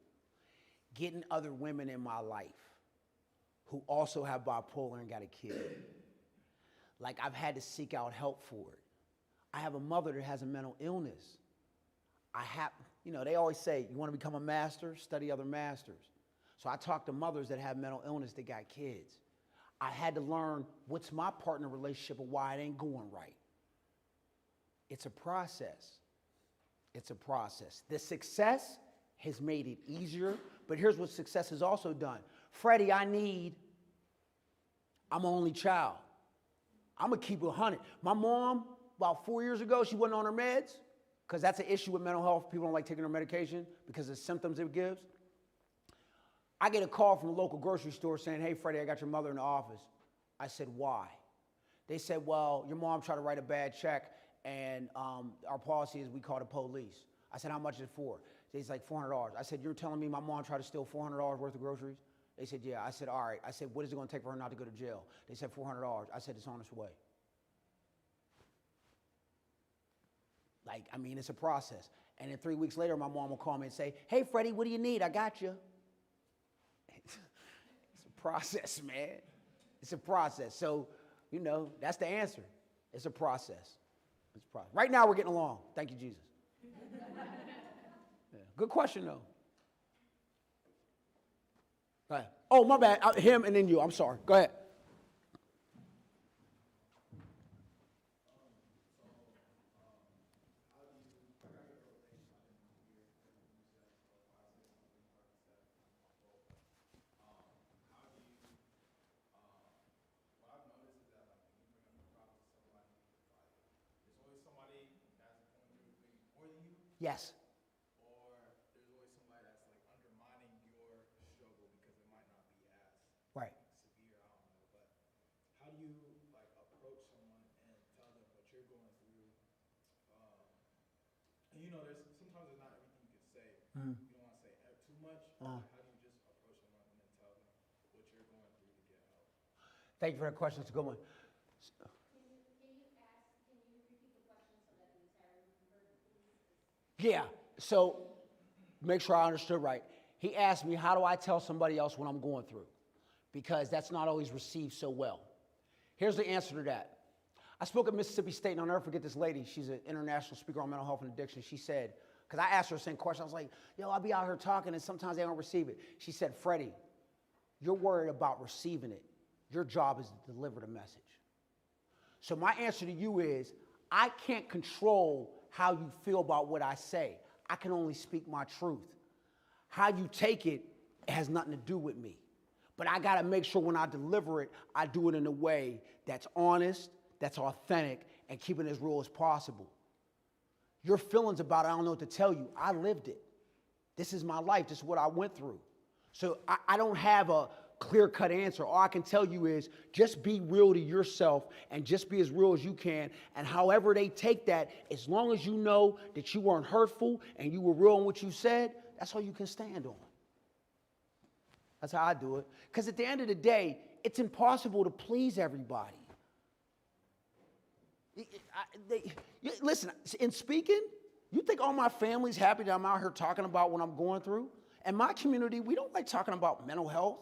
getting other women in my life who also have bipolar and got a kid. Like, I've had to seek out help for it. I have a mother that has a mental illness. They always say, you want to become a master, study other masters. So I talk to mothers that have mental illness that got kids. I had to learn what's my partner relationship and why it ain't going right. It's a process. It's a process. The success has made it easier, but here's what success has also done. Freddie, I'm an only child. I'm going to keep it 100. My mom, about 4 years ago, she wasn't on her meds, because that's an issue with mental health. People don't like taking their medication because of the symptoms it gives. I get a call from the local grocery store saying, hey, Freddie, I got your mother in the office. I said, why? They said, well, your mom tried to write a bad check, and our policy is we call the police. I said, how much is it for? He's like, $400. I said, you're telling me my mom tried to steal $400 worth of groceries? They said, yeah. I said, all right. I said, what is it going to take for her not to go to jail? They said, $400. I said, it's on its way. It's a process. And then 3 weeks later, my mom will call me and say, hey, Freddie, what do you need? I got you. It's a process, man. It's a process. So, that's the answer. It's a process. It's a process. Right now, we're getting along. Thank you, Jesus. Yeah. Good question, though. Go ahead. Oh, my bad. Him and then you. I'm sorry. Go ahead. Yes. Or there's always somebody that's like undermining your struggle because it might not be as Right. severe. I don't know, but how do you like approach someone and tell them what you're going through? And there's sometimes there's not everything you can say. You don't want to say too much. How do you just approach someone and then tell them what you're going through to get help? Thank you for that question. It's a good one. Yeah, so make sure I understood right. He asked me, how do I tell somebody else what I'm going through? Because that's not always received so well. Here's the answer to that. I spoke at Mississippi State, and I'll never forget this lady. She's an international speaker on mental health and addiction. She said, because I asked her the same question. I was like, I'll be out here talking, and sometimes they don't receive it. She said, Freddie, you're worried about receiving it. Your job is to deliver the message. So my answer to you is, I can't control how you feel about what I say. I can only speak my truth. How you take it has nothing to do with me. But I gotta make sure when I deliver it, I do it in a way that's honest, that's authentic, and keep it as real as possible. Your feelings about it, I don't know what to tell you. I lived it. This is my life. This is what I went through. So I don't have a clear-cut answer. All I can tell you is just be real to yourself and just be as real as you can. And however they take that, as long as you know that you weren't hurtful and you were real in what you said, that's all you can stand on. That's how I do it. Because at the end of the day, it's impossible to please everybody. Listen, in speaking, you think all my family's happy that I'm out here talking about what I'm going through? In my community, we don't like talking about mental health.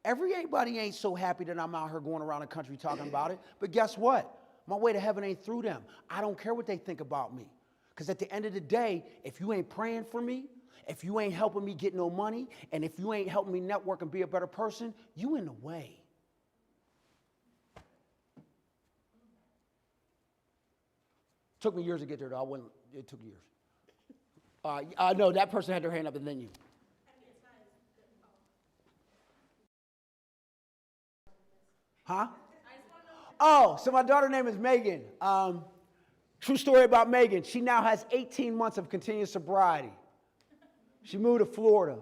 Everybody ain't so happy that I'm out here going around the country talking about it. But guess what? My way to heaven ain't through them. I don't care what they think about me. Because at the end of the day, if you ain't praying for me, if you ain't helping me get no money, and if you ain't helping me network and be a better person, you in the way. Took me years to get there, though. It took years. No, that person had their hand up and then you. Huh? Oh, so my daughter's name is Megan. True story about Megan. She now has 18 months of continuous sobriety. She moved to Florida.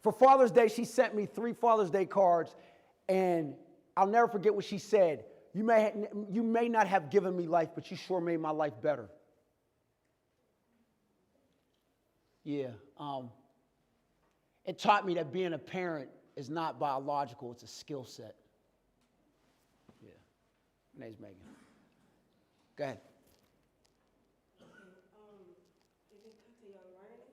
For Father's Day, she sent me 3 Father's Day cards, and I'll never forget what she said. You may not have given me life, but you sure made my life better. Yeah. It taught me that being a parent is not biological, it's a skill set. Yeah. My name's Megan. Go ahead. You can cut to your learning,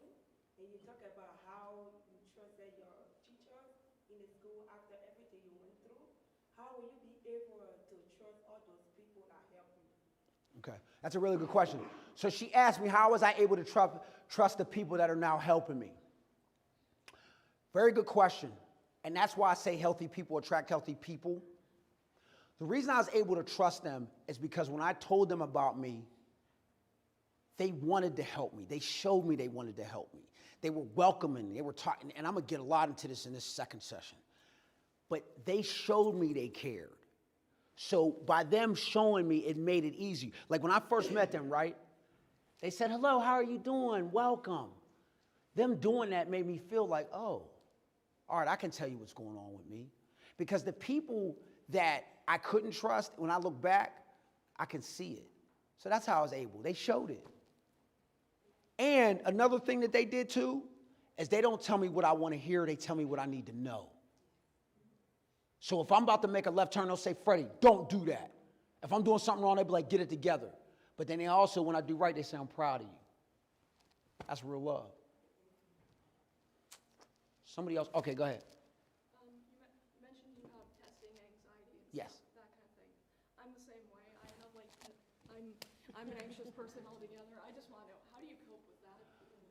and you talk about how you trusted your teachers in the school after everything you went through. How will you be able to trust all those people that helped you? Okay, that's a really good question. So she asked me, how was I able to trust the people that are now helping me? Very good question. And that's why I say healthy people attract healthy people. The reason I was able to trust them is because when I told them about me, they wanted to help me. They showed me they wanted to help me. They were welcoming. They were talking, and I'm going to get a lot into this in this second session. But they showed me they cared. So by them showing me, it made it easy. Like when I first met them, right? They said, hello, how are you doing? Welcome. Them doing that made me feel like, oh, all right, I can tell you what's going on with me. Because the people that I couldn't trust, when I look back, I can see it. So that's how I was able. They showed it. And another thing that they did too, is they don't tell me what I want to hear, they tell me what I need to know. So if I'm about to make a left turn, they'll say, Freddie, don't do that. If I'm doing something wrong, they'll be like, get it together. But then they also, when I do right, they say, I'm proud of you. That's real love. Somebody else, okay, go ahead. You mentioned you have testing anxiety and Yes. that kind of thing. I'm the same way. I have I'm an anxious person altogether. I just want to know, how do you cope with that?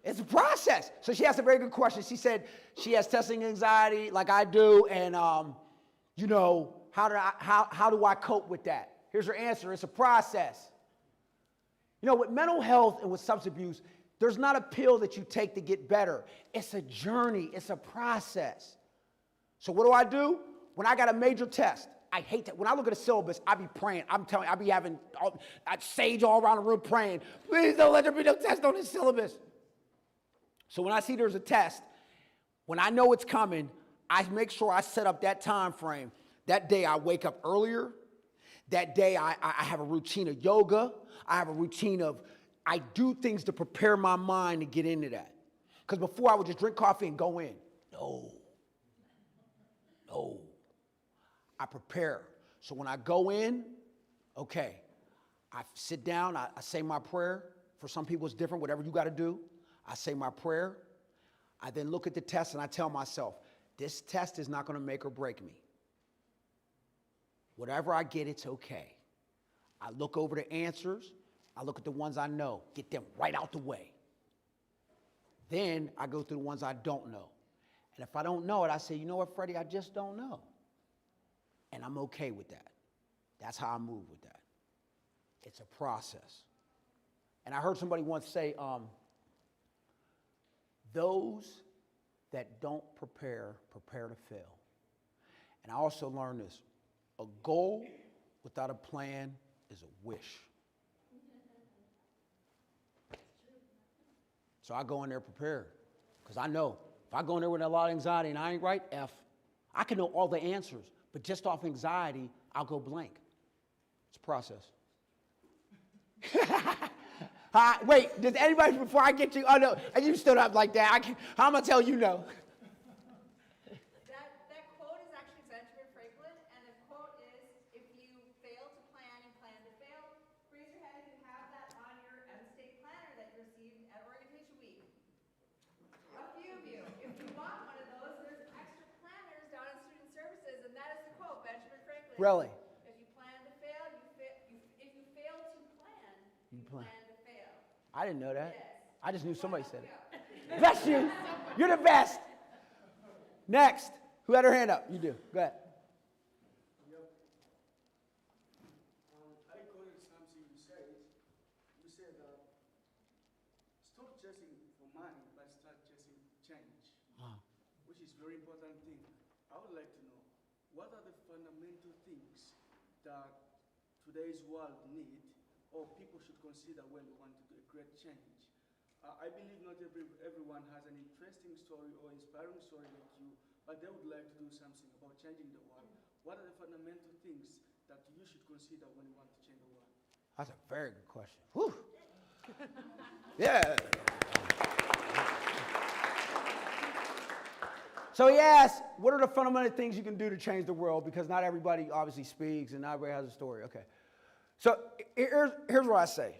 It's a process. So she asked a very good question. She said she has testing anxiety like I do, and you know, how do I cope with that? Here's her answer. It's a process. You know, with mental health and with substance abuse, there's not a pill that you take to get better. It's a journey. It's a process. So what do? When I got a major test, I hate that. When I look at a syllabus, I be praying. I'm telling you, I be having sage all around the room praying. Please don't let there be no test on this syllabus. So when I see there's a test, when I know it's coming, I make sure I set up that time frame. That day I wake up earlier. That day I have a routine of yoga. I have a routine of, I do things to prepare my mind to get into that. Because before I would just drink coffee and go in. No. I prepare. So when I go in, okay, I sit down, I say my prayer. For some people it's different, whatever you got to do. I say my prayer. I then look at the test and I tell myself, this test is not going to make or break me. Whatever I get, it's okay. I look over the answers. I look at the ones I know, get them right out the way. Then I go through the ones I don't know. And if I don't know it, I say, you know what, Freddie, I just don't know. And I'm okay with that. That's how I move with that. It's a process. And I heard somebody once say, those that don't prepare to fail. And I also learned this. A goal without a plan is a wish. So I go in there prepared. Because I know, if I go in there with a lot of anxiety and I ain't right, I can know all the answers. But just off anxiety, I'll go blank. It's a process. Wait, does anybody, before I get you, oh no, you stood up like that. How am I tell you no? That quote is actually Benjamin Franklin, and the quote is, if you fail to plan, you plan to fail. Raise your hand if you have that on your M-State planner that you received at Orientation Week. A few of you. If you want one of those, there's extra planners down in Student Services, and that is the quote, Benjamin Franklin. Really? If you plan to fail, if you fail to plan, you plan to fail. I didn't know that. Yes. I just knew somebody said it. Bless you. You're the best. Next. Who had her hand up? You do. Go ahead. I quoted something you said. You said, stop chasing for money, but start chasing change, which is very important thing. I would like to know, what are the fundamental things that today's world need or people should consider when they want to do a great change? I believe not everyone has an interesting story or inspiring story like you, but they would like to do something about changing the world. What are the fundamental things that you should consider when you want to change the world? That's a very good question. Whew. Yeah. So he asked, what are the fundamental things you can do to change the world? Because not everybody obviously speaks and not everybody has a story. Okay. So here's what I say.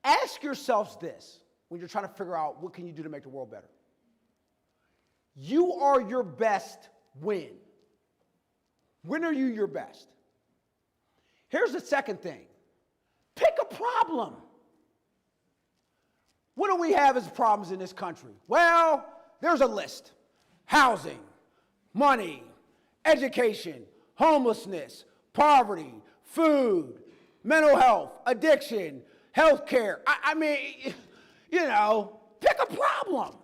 Ask yourselves this when you're trying to figure out what can you do to make the world better. You are your best when. When are you your best? Here's the second thing. Pick a problem. What do we have as problems in this country? Well, there's a list. Housing, money, education, homelessness, poverty, food, mental health, addiction, healthcare. I mean, you know, pick a problem.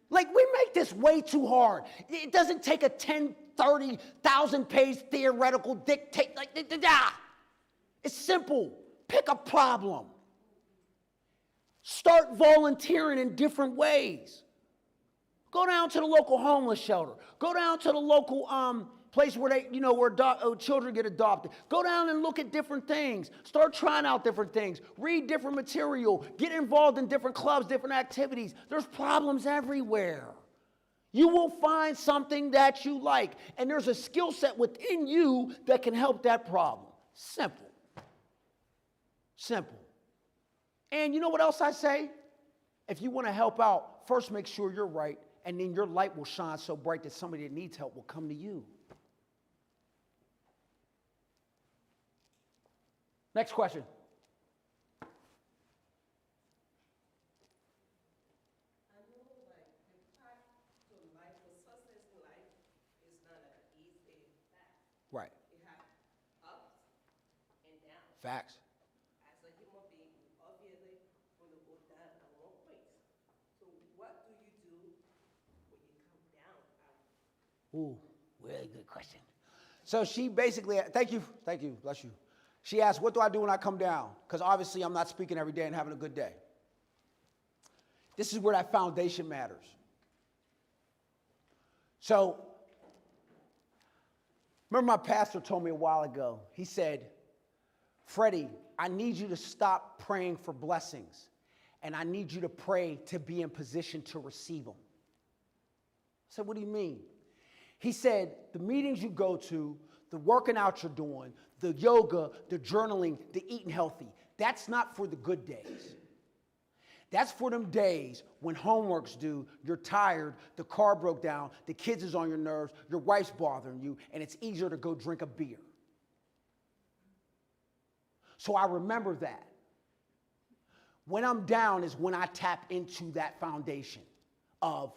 Like, we make this way too hard. It doesn't take a 10, 30,000 page theoretical dictate. Like, it's simple. Pick a problem. Start volunteering in different ways. Go down to the local homeless shelter. Go down to the local place where they, where children get adopted. Go down and look at different things. Start trying out different things. Read different material. Get involved in different clubs, different activities. There's problems everywhere. You will find something that you like, and there's a skill set within you that can help that problem. Simple. Simple. And you know what else I say? If you want to help out, first make sure you're right, and then your light will shine so bright that somebody that needs help will come to you. Next question. I know, like, the path to life, the success in life is not an easy path. Right. It has ups and downs. Facts. As a human being, obviously, going to go down at one point. So what do you do when you come down out? Ooh, really good question. So she basically, thank you, bless you. She asked, what do I do when I come down? Because obviously I'm not speaking every day and having a good day. This is where that foundation matters. So, remember my pastor told me a while ago, he said, Freddie, I need you to stop praying for blessings, and I need you to pray to be in position to receive them. I said, what do you mean? He said, the meetings you go to, the working out you're doing, the yoga, the journaling, the eating healthy, that's not for the good days. That's for them days when homework's due, you're tired, the car broke down, the kids is on your nerves, your wife's bothering you, and it's easier to go drink a beer. So I remember that. When I'm down is when I tap into that foundation of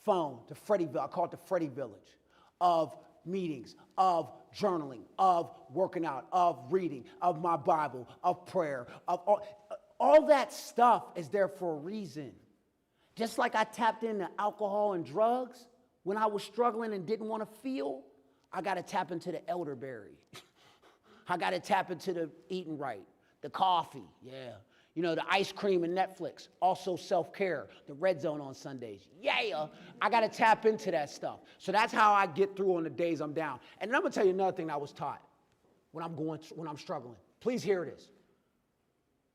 phone, the Freddie, I call it the Freddie Village, of meetings, of journaling, of working out, of reading, of my Bible, of prayer, of all that stuff is there for a reason. Just like I tapped into alcohol and drugs when I was struggling and didn't want to feel, I got to tap into the elderberry. I got to tap into the eating right, the coffee, yeah. The ice cream and Netflix, also self-care, the red zone on Sundays. Yeah, I got to tap into that stuff. So that's how I get through on the days I'm down. And then I'm going to tell you another thing I was taught when I'm struggling. Please hear this.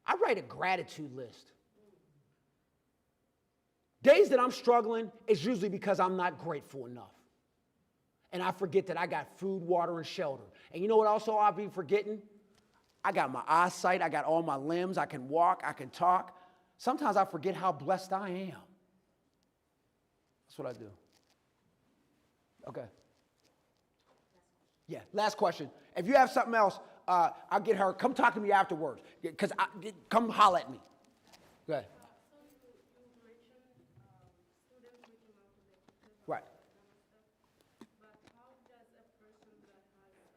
I write a gratitude list. Days that I'm struggling is usually because I'm not grateful enough. And I forget that I got food, water, and shelter. And you know what also I'll be forgetting? I got my eyesight, I got all my limbs, I can walk, I can talk. Sometimes I forget how blessed I am. That's what I do. Okay. Yeah, last question. If you have something else, I'll get her. Come talk to me afterwards. Because come holler at me. Go ahead. So you mentioned students reaching out to their teachers. Right. But how does a person that has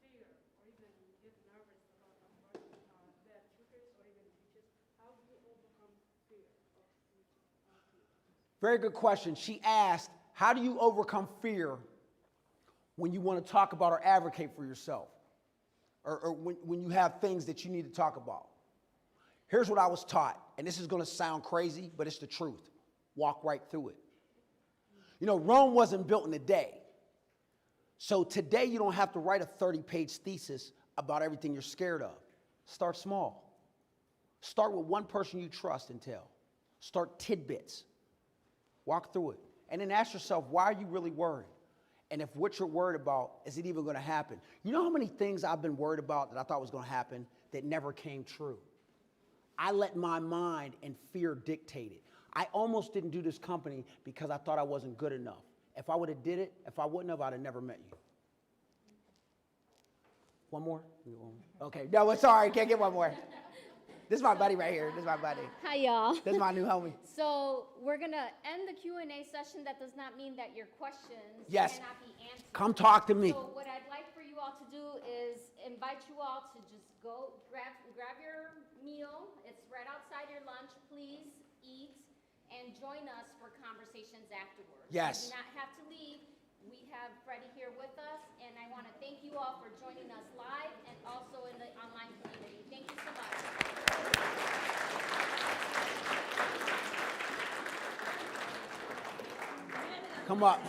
fear or even get nervous about approaching their tutors or even teachers, how do you overcome fear of reaching out to you? Very good question. She asked, how do you overcome fear when you want to talk about or advocate for yourself? Or when you have things that you need to talk about? Here's what I was taught, and this is going to sound crazy, but it's the truth. Walk right through it. You know, Rome wasn't built in a day. So today you don't have to write a 30-page thesis about everything you're scared of. Start small. Start with one person you trust and tell. Start tidbits. Walk through it. And then ask yourself, why are you really worried? And if what you're worried about, is it even going to happen? You know how many things I've been worried about that I thought was going to happen that never came true? I let my mind and fear dictate it. I almost didn't do this company because I thought I wasn't good enough. If I would have did it, if I wouldn't have, I'd have never met you. One more? Okay, no, sorry, can't get one more. This is my buddy right here. This is my buddy. Hi, y'all. This is my new homie. So we're going to end the Q&A session. That does not mean that your questions Yes. cannot be answered. Come talk to me. So what I'd like for you all to do is invite you all to just go grab your meal. It's right outside your lunch. Please eat and join us for conversations afterwards. Yes. You do not have to leave. We have Freddie here with us, and I want to thank you all for joining us live and also in the online community. Thank you so much. Come up.